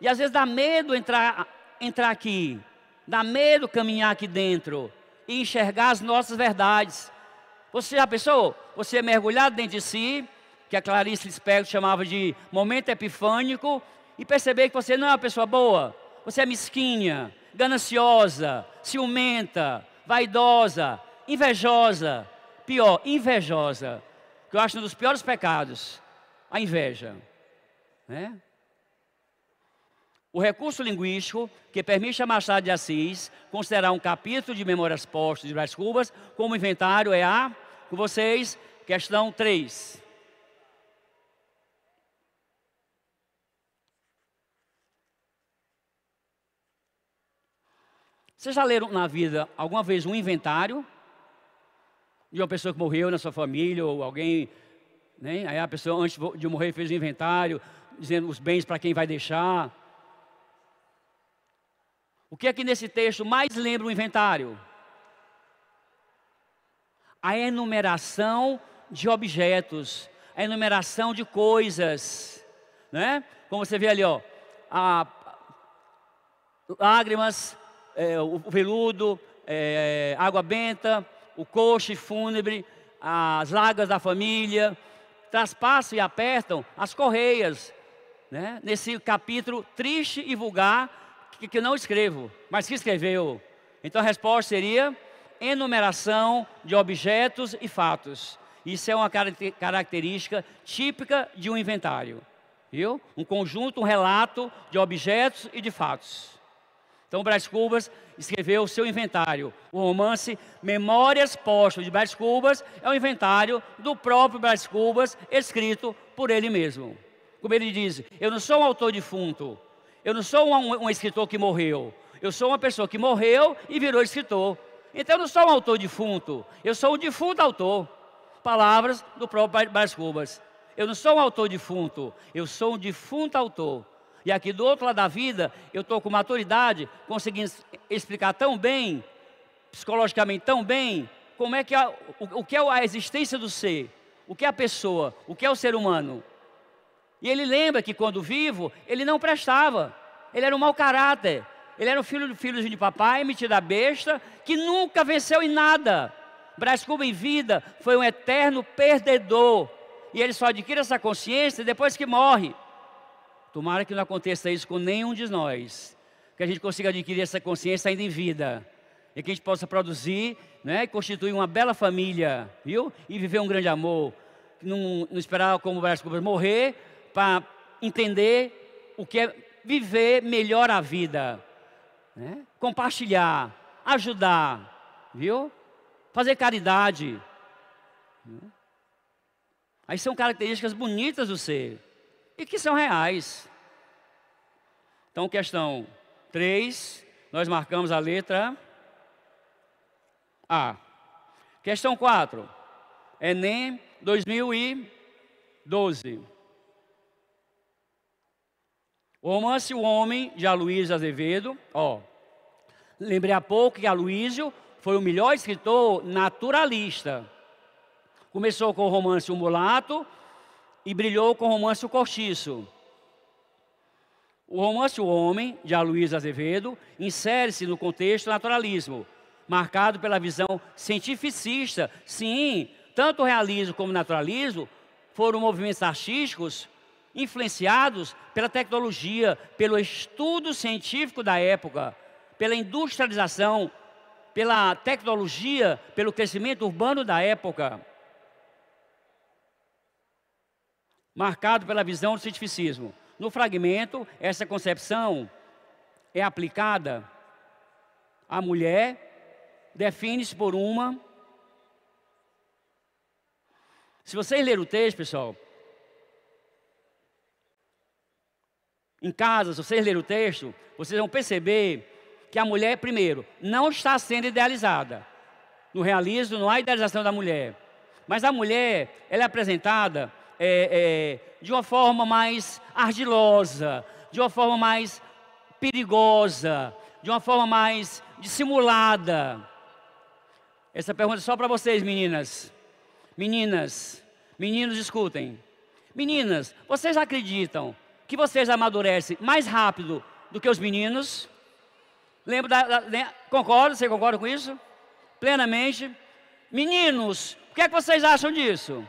e às vezes dá medo entrar aqui, dá medo caminhar aqui dentro, e enxergar as nossas verdades. Você já pensou? Você é mergulhado dentro de si, que a Clarice Lispector chamava de momento epifânico, e perceber que você não é uma pessoa boa, você é mesquinha, gananciosa, ciumenta, vaidosa, invejosa. Pior, invejosa, que eu acho um dos piores pecados, a inveja, né? O recurso linguístico que permite a Machado de Assis considerar um capítulo de Memórias Póstumas de Brás Cubas como inventário é com vocês, questão 3. Vocês já leram na vida alguma vez um inventário de uma pessoa que morreu na sua família ou alguém, né? Aí a pessoa antes de morrer fez um inventário dizendo os bens para quem vai deixar. O que é que nesse texto mais lembra o inventário? A enumeração de objetos, a enumeração de coisas, né? Como você vê ali, ó, lágrimas, o veludo, água benta, o coche fúnebre, as lágrimas da família, traspassam e apertam as correias, né? Nesse capítulo triste e vulgar, que não escrevo, mas que escreveu. Então a resposta seria enumeração de objetos e fatos. Isso é uma característica típica de um inventário, viu? Um conjunto, um relato de objetos e de fatos. Então Brás Cubas escreveu o seu inventário. O romance Memórias Póstumas de Brás Cubas é um inventário do próprio Brás Cubas, escrito por ele mesmo. Como ele diz, eu não sou um autor defunto, eu não sou um escritor que morreu, eu sou uma pessoa que morreu e virou escritor. Então eu não sou um autor defunto, eu sou um defunto autor. Palavras do próprio Brás Cubas. Eu não sou um autor defunto, eu sou um defunto autor. E aqui do outro lado da vida, eu estou com maturidade, conseguindo explicar tão bem, psicologicamente tão bem, como é que o que é a existência do ser, o que é a pessoa, o que é o ser humano. E ele lembra que quando vivo, ele não prestava, ele era um mau caráter, ele era um filho de papai, metido a besta, que nunca venceu em nada. Brás Cubas em vida foi um eterno perdedor, e ele só adquire essa consciência depois que morre. Tomara que não aconteça isso com nenhum de nós, que a gente consiga adquirir essa consciência ainda em vida, e que a gente possa produzir, né, e constituir uma bela família, viu? E viver um grande amor, não esperar como Brás Cubas morrer, para entender o que é viver melhor a vida, né? Compartilhar, ajudar, viu? Fazer caridade. Aí são características bonitas do ser e que são reais. Então, questão 3, nós marcamos a letra A. Questão 4, Enem 2012. O romance O Homem, de Aloysio Azevedo. Lembrei há pouco que Aloysio foi o melhor escritor naturalista. Começou com o romance O Mulato e brilhou com o romance O Cortiço. O romance O Homem, de Aloysio Azevedo, insere-se no contexto do naturalismo, marcado pela visão cientificista. Sim, tanto o realismo como o naturalismo foram movimentos artísticos influenciados pela tecnologia, pelo estudo científico da época, pela industrialização, pela tecnologia, pelo crescimento urbano da época, marcado pela visão do cientificismo. No fragmento, essa concepção é aplicada à mulher, define-se por uma... Se vocês lerem o texto, pessoal, em casa, se vocês lerem o texto, vocês vão perceber que a mulher, primeiro, não está sendo idealizada. No realismo não há idealização da mulher. Mas a mulher, ela é apresentada de uma forma mais ardilosa, de uma forma mais perigosa, de uma forma mais dissimulada. Essa pergunta é só para vocês, meninas. Meninas, meninos, escutem. Meninas, vocês acreditam que vocês amadurecem mais rápido do que os meninos? Concorda? Você concorda com isso? Plenamente. Meninos, o que é que vocês acham disso?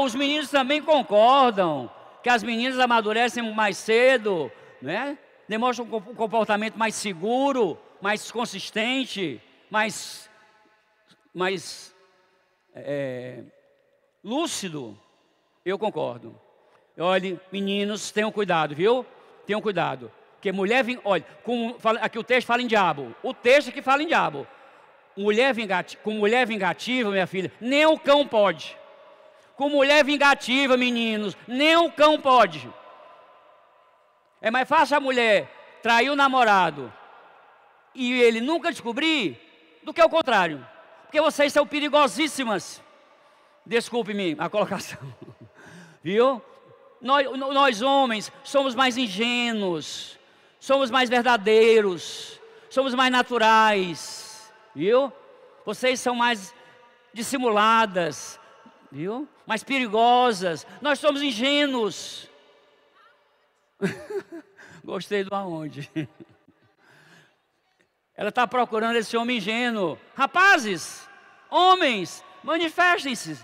Os meninos também concordam que as meninas amadurecem mais cedo, né? demonstra um comportamento mais seguro, mais consistente, mais lúcido. Eu concordo. Olhe, meninos, tenham cuidado, viu? Tenham cuidado. Porque mulher, olha, aqui o texto fala em diabo. O texto aqui fala em diabo. Com mulher vingativa, minha filha, nem o cão pode. Com mulher vingativa, meninos, nem o cão pode. É mais fácil a mulher trair o namorado e ele nunca descobrir do que o contrário. Porque vocês são perigosíssimas. Desculpe-me a colocação. Viu? Nós homens somos mais ingênuos, somos mais verdadeiros, somos mais naturais, viu? Vocês são mais dissimuladas, viu? Mais perigosas. Nós somos ingênuos. Gostei do aonde. Ela está procurando esse homem ingênuo. Rapazes, homens, manifestem-se.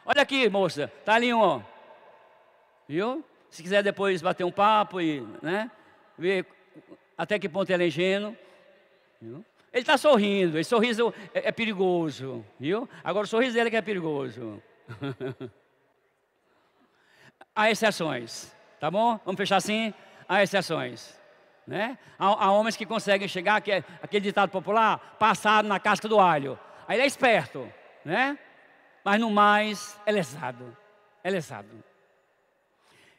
Olha aqui, moça, tá ali um, ó. Viu? Se quiser depois bater um papo e, né, ver até que ponto ele é ingênuo. Viu? Ele está sorrindo, esse sorriso é perigoso, viu? Agora o sorriso dele que é perigoso. Há exceções, tá bom? Vamos fechar assim? Há exceções, né? Há homens que conseguem chegar, que é aquele ditado popular, passado na casca do alho. Aí ele é esperto, né? Mas no mais é lesado, é lesado.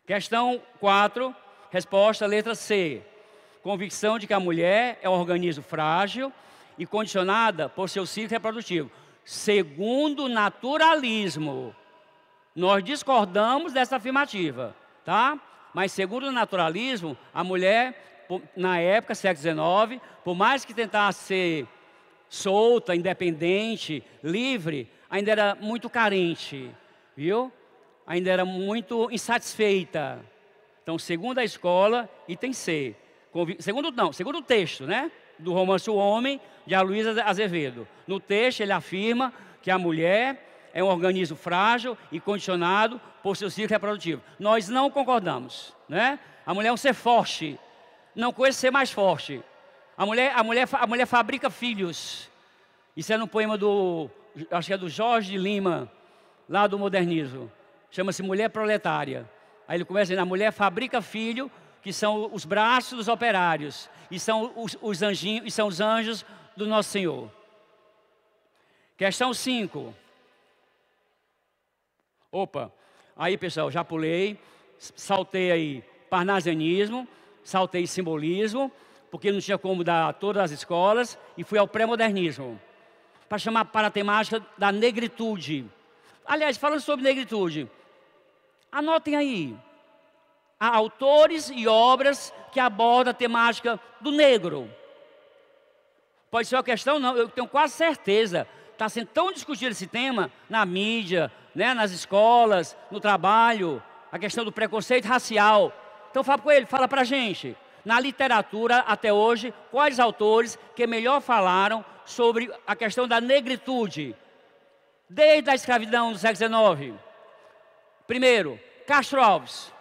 Questão 4, resposta letra C. Convicção de que a mulher é um organismo frágil e condicionada por seu ciclo reprodutivo. Segundo o naturalismo, nós discordamos dessa afirmativa, tá? Mas segundo o naturalismo, a mulher, na época, século XIX, por mais que tentasse ser solta, independente, livre, ainda era muito carente, viu? Ainda era muito insatisfeita. Então, segundo a escola, item C. Segundo o texto, né? Do romance O Homem, de Aloysio Azevedo. No texto, ele afirma que a mulher é um organismo frágil e condicionado por seu ciclo reprodutivo. Nós não concordamos, né? A mulher é um ser forte, não conhece ser mais forte. A mulher fabrica filhos. Isso é no poema acho que é do Jorge de Lima, lá do modernismo. Chama-se Mulher Proletária. Aí ele começa dizendo, a mulher fabrica filho, que são os braços dos operários, e são os anjinhos, e são os anjos do nosso Senhor. Questão 5. Opa, aí pessoal, já pulei, saltei aí parnasianismo, saltei simbolismo, porque não tinha como dar todas as escolas, e fui ao pré-modernismo, para chamar para a temática da negritude. Aliás, falando sobre negritude, anotem aí, há autores e obras que abordam a temática do negro. Pode ser uma questão, não, eu tenho quase certeza, está sendo tão discutido esse tema na mídia, né, nas escolas, no trabalho, a questão do preconceito racial. Então fala com ele, fala para a gente, na literatura até hoje, quais autores que melhor falaram sobre a questão da negritude, desde a escravidão do século XIX. Primeiro, Castro Alves.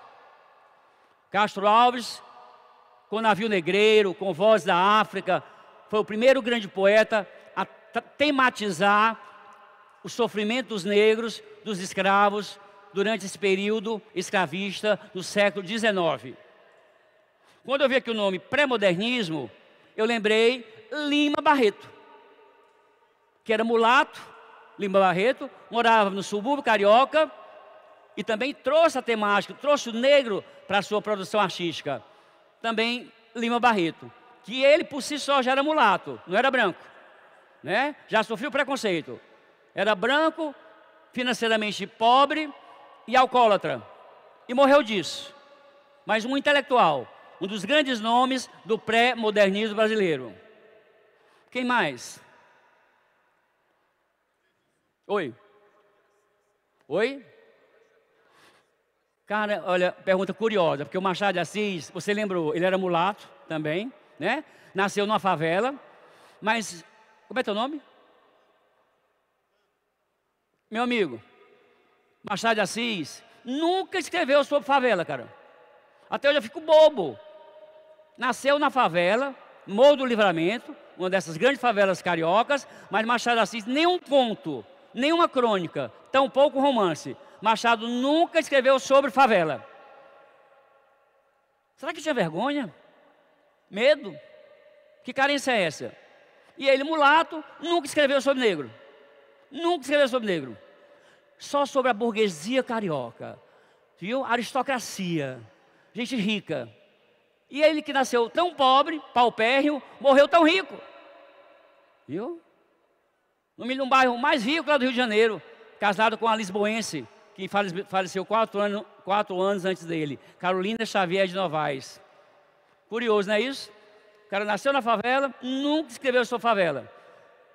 Castro Alves, com o Navio Negreiro, com Vozes da África, foi o primeiro grande poeta a tematizar o sofrimento dos negros, dos escravos, durante esse período escravista do século XIX. Quando eu vi aqui o nome pré-modernismo, eu lembrei Lima Barreto, que era mulato. Lima Barreto morava no subúrbio carioca e também trouxe a temática, trouxe o negro para a sua produção artística. Também Lima Barreto, que ele por si só já era mulato, não era branco, né? Já sofreu preconceito. Era branco, financeiramente pobre e alcoólatra. E morreu disso. Mas um intelectual, um dos grandes nomes do pré-modernismo brasileiro. Quem mais? Oi? Oi? Cara, olha, pergunta curiosa, porque o Machado de Assis, você lembrou, ele era mulato também, né? Nasceu numa favela, mas, como é teu nome? Meu amigo, Machado de Assis nunca escreveu sobre favela, cara. Até hoje eu fico bobo. Nasceu na favela, Morro do Livramento, uma dessas grandes favelas cariocas, mas Machado de Assis, nenhum conto, nenhuma crônica, tampouco romance. Machado nunca escreveu sobre favela. Será que tinha vergonha? Medo? Que carência é essa? E ele, mulato, nunca escreveu sobre negro. Nunca escreveu sobre negro. Só sobre a burguesia carioca. Viu? Aristocracia. Gente rica. E ele que nasceu tão pobre, paupérrimo, morreu tão rico. Viu? Num bairro mais rico lá do Rio de Janeiro, casado com a lisboense, que faleceu 4 anos antes dele, Carolina Xavier de Novaes. Curioso, não é isso? O cara nasceu na favela, nunca escreveu sobre favela.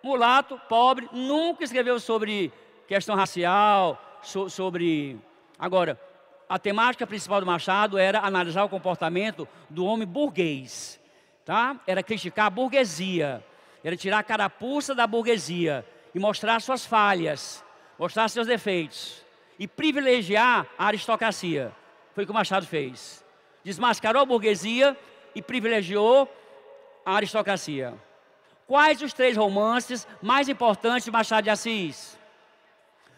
Mulato, pobre, nunca escreveu sobre questão racial, sobre... Agora, a temática principal do Machado era analisar o comportamento do homem burguês, tá? Era criticar a burguesia, era tirar a carapuça da burguesia e mostrar suas falhas, mostrar seus defeitos e privilegiar a aristocracia. Foi o que o Machado fez. Desmascarou a burguesia e privilegiou a aristocracia. Quais os 3 romances mais importantes de Machado de Assis?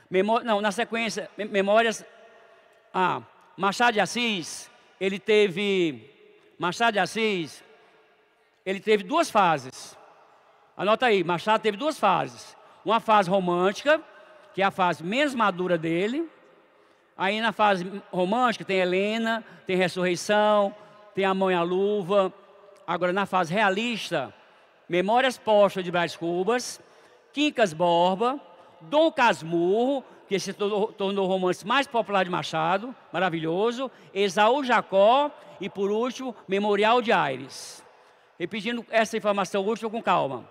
Na sequência, Memórias... Machado de Assis, ele teve 2 fases. Anota aí, Machado teve 2 fases. Uma fase romântica, que é a fase menos madura dele. Aí na fase romântica tem Helena, tem Ressurreição, tem A Mão e a Luva. Agora na fase realista, Memórias Póstumas de Brás Cubas, Quincas Borba, Dom Casmurro, que se tornou o romance mais popular de Machado, maravilhoso, Esaú Jacó e, por último, Memorial de Aires. Repetindo essa informação última com calma.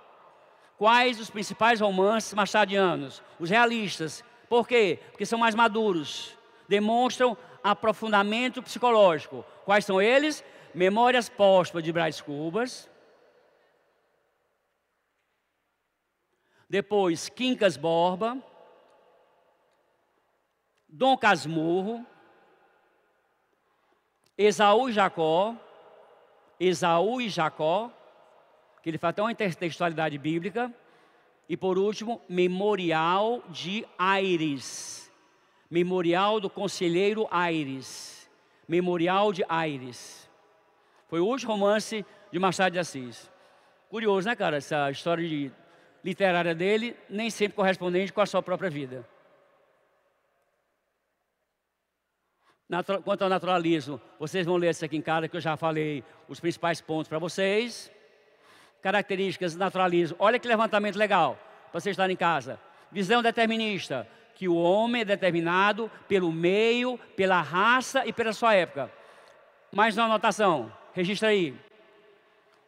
Quais os principais romances machadianos? Os realistas. Por quê? Porque são mais maduros, demonstram aprofundamento psicológico. Quais são eles? Memórias Póstumas de Brás Cubas. Depois, Quincas Borba. Dom Casmurro, Esaú e Jacó, que ele faz até uma intertextualidade bíblica, e por último, Memorial de Aires, Memorial do Conselheiro Aires, Memorial de Aires. Foi o último romance de Machado de Assis. Curioso, né, cara, essa história literária dele, nem sempre correspondente com a sua própria vida. Quanto ao naturalismo, vocês vão ler isso aqui em casa, que eu já falei os principais pontos para vocês. Características do naturalismo. Olha que levantamento legal, para vocês estarem em casa. Visão determinista, que o homem é determinado pelo meio, pela raça e pela sua época. Mais uma anotação, registra aí.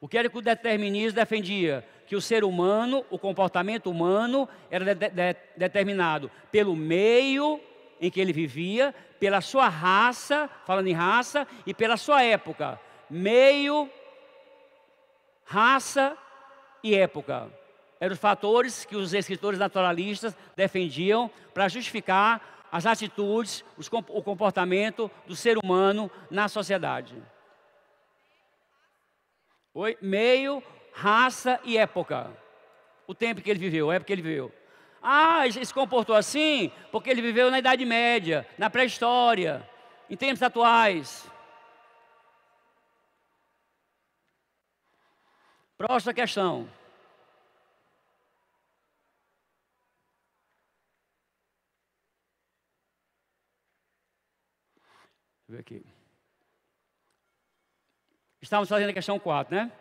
O que era que o determinismo defendia? Que o ser humano, o comportamento humano, era determinado pelo meio em que ele vivia, pela sua raça, falando em raça, e pela sua época. Meio, raça e época. Eram os fatores que os escritores naturalistas defendiam para justificar as atitudes, o comportamento do ser humano na sociedade. Meio, raça e época. O tempo que ele viveu, a época que ele viveu. Ele se comportou assim porque ele viveu na Idade Média, na pré-história, em tempos atuais. Próxima questão. Deixa eu ver aqui. Estamos fazendo a questão 4, né?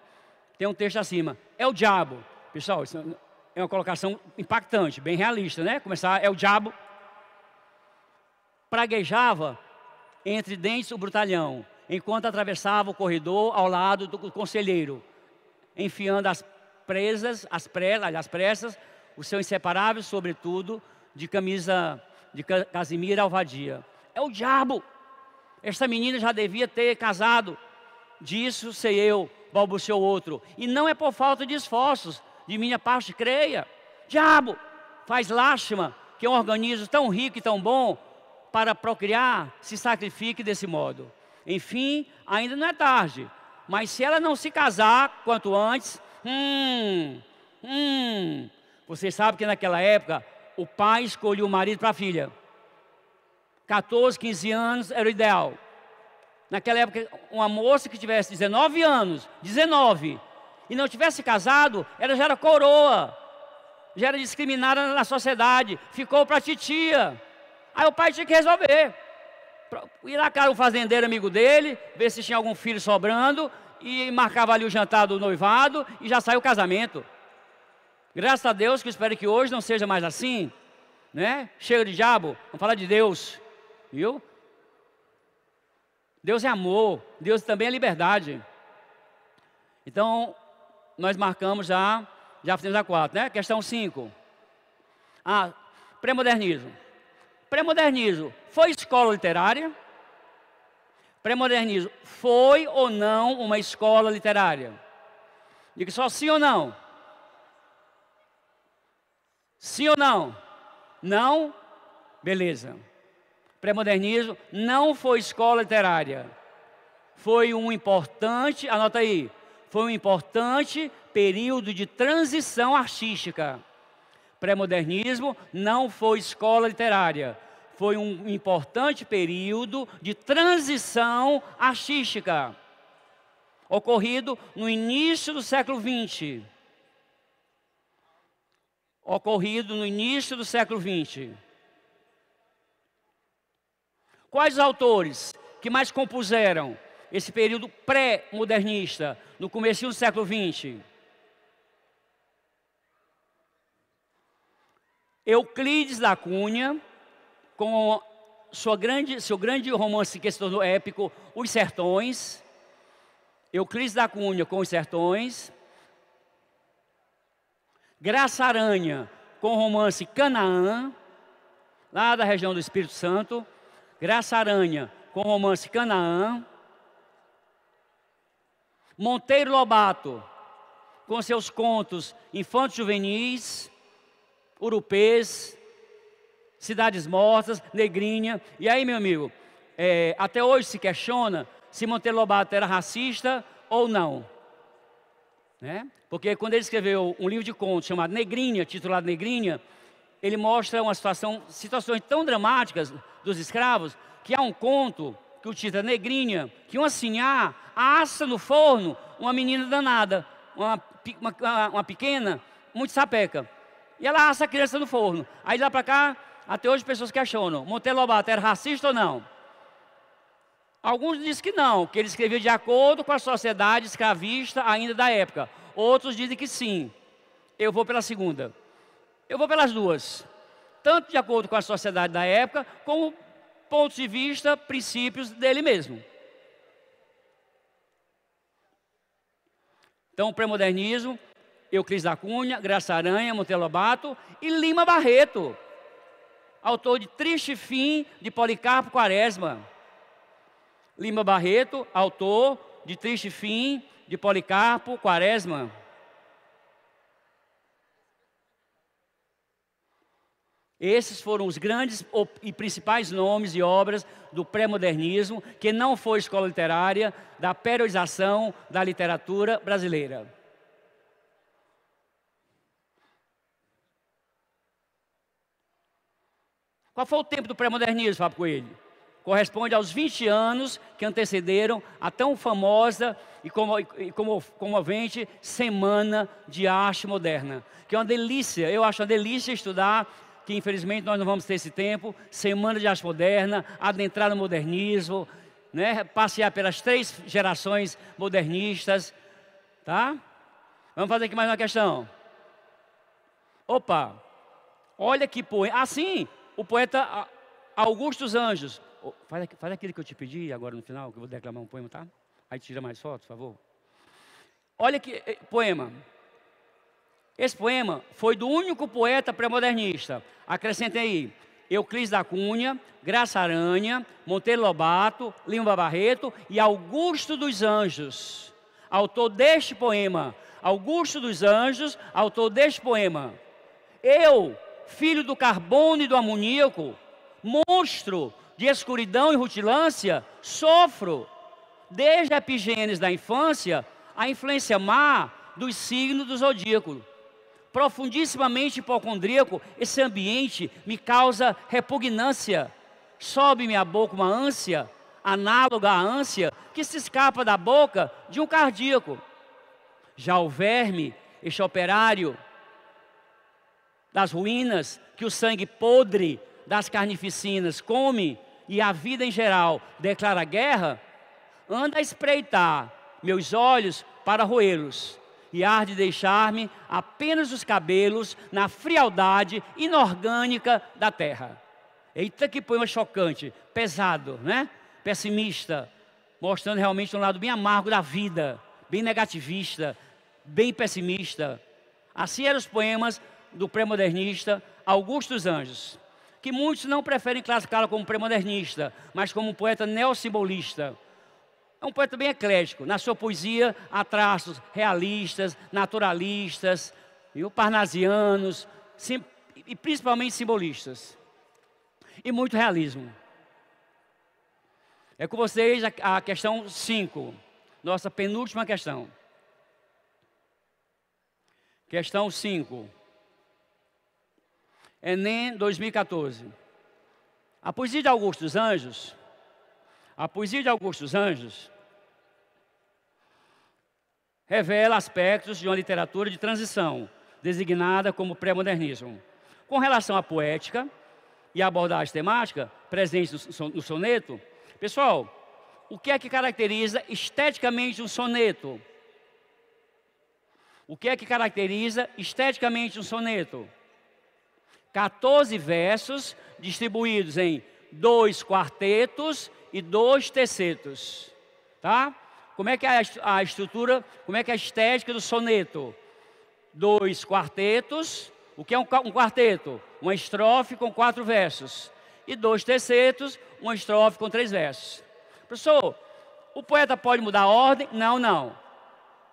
Tem um texto acima. É o diabo. Pessoal, isso é uma colocação impactante, bem realista, né? Começar, é o diabo. Praguejava entre dentes o brutalhão, enquanto atravessava o corredor ao lado do conselheiro, enfiando as pressas, o seu inseparável sobretudo de camisa de casimira alvadia. É o diabo. Esta menina já devia ter casado. Disso sei eu, balbuciou outro. E não é por falta de esforços, de minha parte creia. Diabo, faz lástima que um organismo tão rico e tão bom para procriar se sacrifique desse modo. Enfim, ainda não é tarde. Mas se ela não se casar quanto antes, você sabe que naquela época o pai escolheu o marido para a filha. 14, 15 anos era o ideal. Naquela época, uma moça que tivesse 19 anos, 19, e não tivesse casado, ela já era coroa, já era discriminada na sociedade, ficou para a titia. Aí o pai tinha que resolver. Ir na casa do fazendeiro amigo dele, ver se tinha algum filho sobrando, e marcava ali o jantar do noivado, e já saiu o casamento. Graças a Deus, que eu espero que hoje não seja mais assim, né? Chega de diabo, vamos falar de Deus, viu? Deus é amor, Deus também é liberdade. Então, nós marcamos já fizemos a 4, né? Questão 5. Pré-modernismo. Pré-modernismo foi escola literária? Pré-modernismo foi ou não uma escola literária? Diga só sim ou não. Sim ou não? Não? Beleza. Pré-modernismo não foi escola literária. Foi um importante, anota aí, foi um importante período de transição artística. Pré-modernismo não foi escola literária. Foi um importante período de transição artística, ocorrido no início do século XX. Ocorrido no início do século XX. Quais os autores que mais compuseram esse período pré-modernista, no começo do século XX? Euclides da Cunha, com seu grande romance que se tornou épico, Os Sertões. Euclides da Cunha com Os Sertões. Graça Aranha com o romance Canaã, lá da região do Espírito Santo. Graça Aranha com o romance Canaã. Monteiro Lobato com seus contos infantos juvenis, Urupês, Cidades Mortas, Negrinha. E aí, meu amigo, até hoje se questiona se Monteiro Lobato era racista ou não, né? Porque quando ele escreveu um livro de contos chamado Negrinha, titulado Negrinha, ele mostra situações tão dramáticas dos escravos, que há um conto que o título é Negrinha, que uma sinhá assa no forno uma menina danada, uma pequena, muito sapeca, e ela assa a criança no forno. Aí lá para cá, até hoje pessoas questionam, Monteiro Lobato era racista ou não? Alguns dizem que não, que ele escrevia de acordo com a sociedade escravista ainda da época. Outros dizem que sim. Eu vou pela segunda. Eu vou pelas duas. Tanto de acordo com a sociedade da época, como pontos de vista, princípios dele mesmo. Então, o pré-modernismo, Euclides da Cunha, Graça Aranha, Monteiro Lobato e Lima Barreto, autor de Triste Fim de Policarpo Quaresma. Lima Barreto, autor de Triste Fim de Policarpo Quaresma. Esses foram os grandes e principais nomes e obras do pré-modernismo, que não foi escola literária, da periodização da literatura brasileira. Qual foi o tempo do pré-modernismo, Fábio Coelho? Corresponde aos 20 anos que antecederam a tão famosa e comovente Semana de Arte Moderna, que é uma delícia, eu acho uma delícia estudar, que infelizmente nós não vamos ter esse tempo. Semana de Arte Moderna, adentrar no modernismo, né? Passear pelas 3 gerações modernistas, tá? Vamos fazer aqui mais uma questão. Opa, olha que poema. Sim, o poeta Augusto dos Anjos. Faz aquilo que eu te pedi agora no final, que eu vou declamar um poema, tá? Aí tira mais fotos, por favor. Olha que poema. Esse poema foi do único poeta pré-modernista. Acrescentem aí, Euclides da Cunha, Graça Aranha, Monteiro Lobato, Lima Barreto e Augusto dos Anjos, autor deste poema. Augusto dos Anjos, autor deste poema. Eu, filho do carbono e do amoníaco, monstro de escuridão e rutilância, sofro desde a epigênese da infância, a influência má dos signos do zodíaco. Profundissimamente hipocondríaco, esse ambiente me causa repugnância. Sobe-me à boca uma ânsia, análoga à ânsia que se escapa da boca de um cardíaco. Já o verme, este operário das ruínas, que o sangue podre das carnificinas come e a vida em geral declara guerra, anda a espreitar meus olhos para roê-los, e há de deixar-me apenas os cabelos na frialdade inorgânica da terra. Eita, que poema chocante, pesado, né? Pessimista, mostrando realmente um lado bem amargo da vida, bem negativista, bem pessimista. Assim eram os poemas do pré-modernista Augusto dos Anjos, que muitos não preferem classificá-lo como pré-modernista, mas como um poeta neossimbolista. É um poeta bem eclético. Na sua poesia há traços realistas, naturalistas, parnasianos, e principalmente simbolistas. E muito realismo. É com vocês a questão 5, nossa penúltima questão. Questão 5. Enem 2014. A poesia de Augusto dos Anjos, revela aspectos de uma literatura de transição, designada como pré-modernismo. Com relação à poética e à abordagem temática presente no soneto, pessoal, o que é que caracteriza esteticamente um soneto? O que é que caracteriza esteticamente um soneto? 14 versos distribuídos em 2 quartetos e 2 tercetos, tá? Como é que é a estrutura, como é que é a estética do soneto? 2 quartetos, o que é um quarteto? Uma estrofe com 4 versos. E 2 tercetos, uma estrofe com 3 versos. Professor, o poeta pode mudar a ordem? Não, não.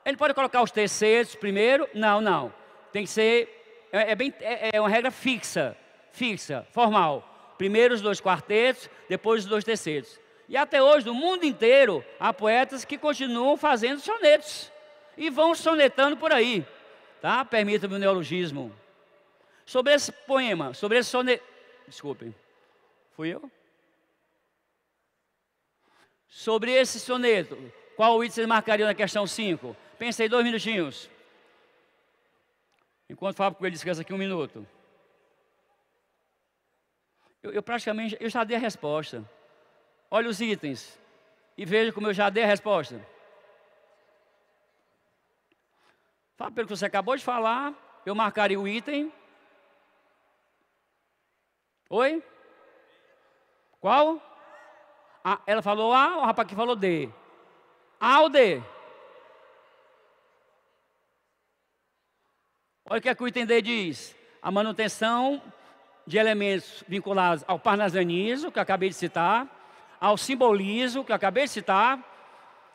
Ele pode colocar os tercetos primeiro? Não, não. Tem que ser, é uma regra fixa, formal. Primeiro os 2 quartetos, depois os 2 tercetos. E até hoje, no mundo inteiro, há poetas que continuam fazendo sonetos. E vão sonetando por aí. Tá? Permita-me o neologismo. Sobre esse poema, sobre esse soneto... Desculpem, fui eu? Sobre esse soneto, qual item vocês marcariam na questão 5? Pensei 2 minutinhos. Enquanto o Fábio Coelho descansa aqui 1 minuto. Eu praticamente, já dei a resposta. Olha os itens e veja como eu já dei a resposta. Fala pelo que você acabou de falar, eu marcaria o item. Oi? Qual? Ah, ela falou A, o rapaz aqui falou D. A ou D? Olha o que o item D diz. A manutenção de elementos vinculados ao parnasianismo, que eu acabei de citar, ao simbolismo, que eu acabei de citar,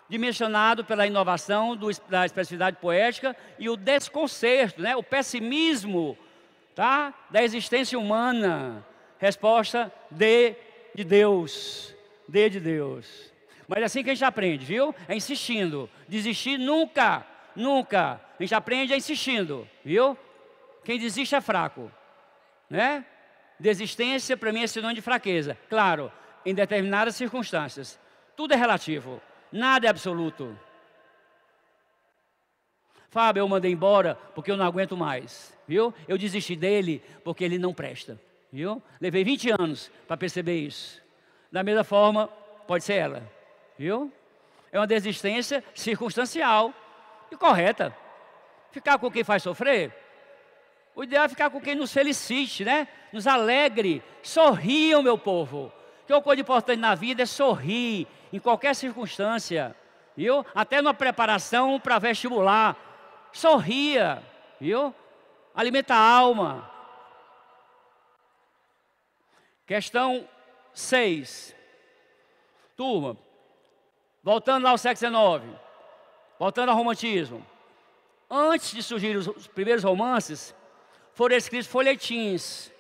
dimensionado pela inovação da expressividade poética e o desconcerto, né? O pessimismo, tá? Da existência humana. Resposta D de Deus. D de Deus. Mas é assim que a gente aprende, viu? É insistindo. Desistir nunca, nunca. A gente aprende insistindo, viu? Quem desiste é fraco, né? Desistência para mim é sinônimo de fraqueza. Claro, em determinadas circunstâncias. Tudo é relativo, nada é absoluto. Fábio, eu mandei embora porque eu não aguento mais, viu? Eu desisti dele porque ele não presta, viu? Levei 20 anos para perceber isso. Da mesma forma, pode ser ela, viu? É uma desistência circunstancial e correta. Ficar com quem faz sofrer? O ideal é ficar com quem nos felicite, né? Nos alegre. Sorriam, meu povo. Que uma coisa importante na vida é sorrir em qualquer circunstância, viu? Até numa preparação para vestibular. Sorria, viu? Alimenta a alma. Questão 6. Turma, voltando lá ao século XIX, voltando ao romantismo. Antes de surgir os primeiros romances, foram escritos folhetins,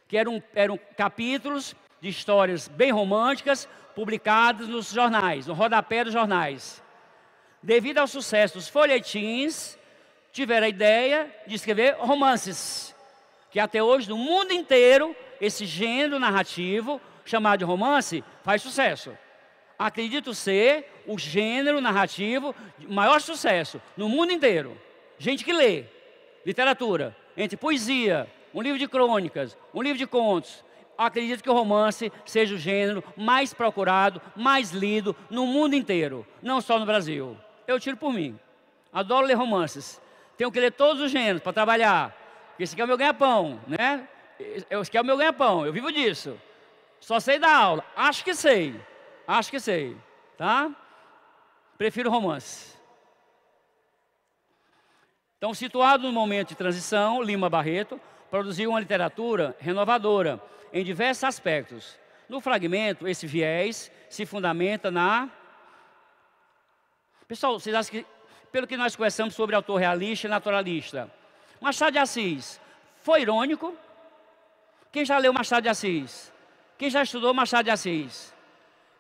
que eram capítulos de histórias bem românticas publicadas nos jornais, no rodapé dos jornais. Devido ao sucesso dos folhetins, tiveram a ideia de escrever romances, que até hoje, no mundo inteiro, esse gênero narrativo, chamado de romance, faz sucesso. Acredito ser o gênero narrativo de maior sucesso no mundo inteiro. Gente que lê literatura, entre poesia, um livro de crônicas, um livro de contos. Acredito que o romance seja o gênero mais procurado, mais lido no mundo inteiro, não só no Brasil. Eu tiro por mim. Adoro ler romances. Tenho que ler todos os gêneros para trabalhar. Esse aqui é o meu ganha-pão, né? Esse aqui é o meu ganha-pão, eu vivo disso. Só sei dar aula. Acho que sei, tá? Prefiro romance. Então, situado no momento de transição, Lima Barreto produziu uma literatura renovadora em diversos aspectos. No fragmento, esse viés se fundamenta na... Pessoal, vocês acham que, pelo que nós conversamos sobre autor realista e naturalista, Machado de Assis foi irônico? Quem já leu Machado de Assis? Quem já estudou Machado de Assis?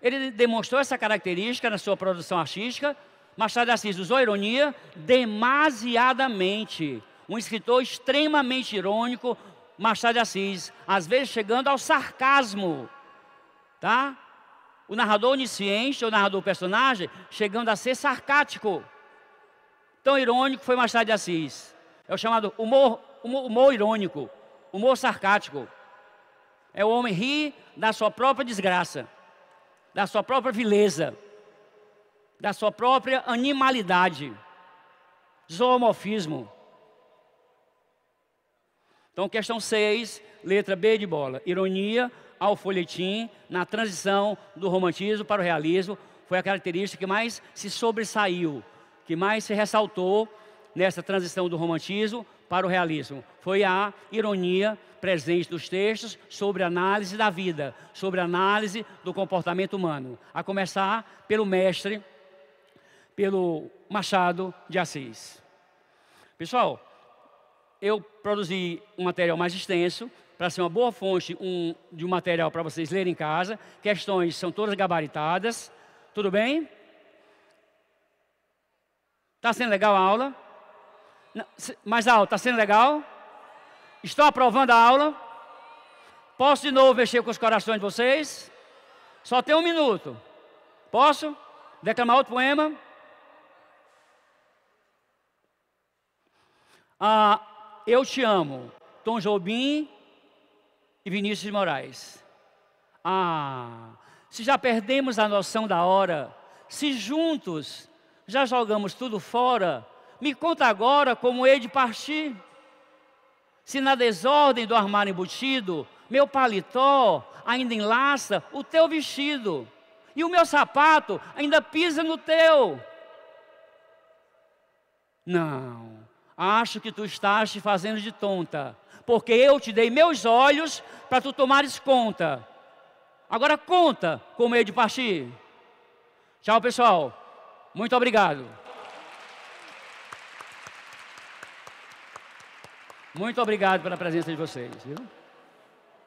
Ele demonstrou essa característica na sua produção artística. Machado de Assis usou ironia demasiadamente. Um escritor extremamente irônico, Machado de Assis, às vezes chegando ao sarcasmo, tá? O narrador onisciente, o narrador personagem, chegando a ser sarcástico. Tão irônico foi Machado de Assis. É o chamado humor irônico, humor sarcástico. É o homem rir da sua própria desgraça, da sua própria vileza, da sua própria animalidade, zoomorfismo. Então, questão 6, letra B de bola. Ironia ao folhetim na transição do romantismo para o realismo foi a característica que mais se sobressaiu, que mais se ressaltou nessa transição do romantismo para o realismo. Foi a ironia presente nos textos sobre a análise da vida, sobre a análise do comportamento humano. A começar pelo mestre, pelo Machado de Assis. Pessoal, eu produzi um material mais extenso, para ser uma boa fonte de um material para vocês lerem em casa. Questões são todas gabaritadas. Tudo bem? Está sendo legal a aula? Mais alto, está sendo legal? Estão aprovando a aula? Posso de novo mexer com os corações de vocês? Só tem 1 minuto. Posso? Declamar outro poema? Eu te amo, Tom Jobim e Vinícius de Moraes. Se já perdemos a noção da hora, se juntos já jogamos tudo fora, me conta agora como hei de partir. Se na desordem do armário embutido, meu paletó ainda enlaça o teu vestido, e o meu sapato ainda pisa no teu. Não, acho que tu estás te fazendo de tonta, porque eu te dei meus olhos para tu tomares conta. Agora conta como hei de partir. Tchau, pessoal. Muito obrigado. Muito obrigado pela presença de vocês, viu?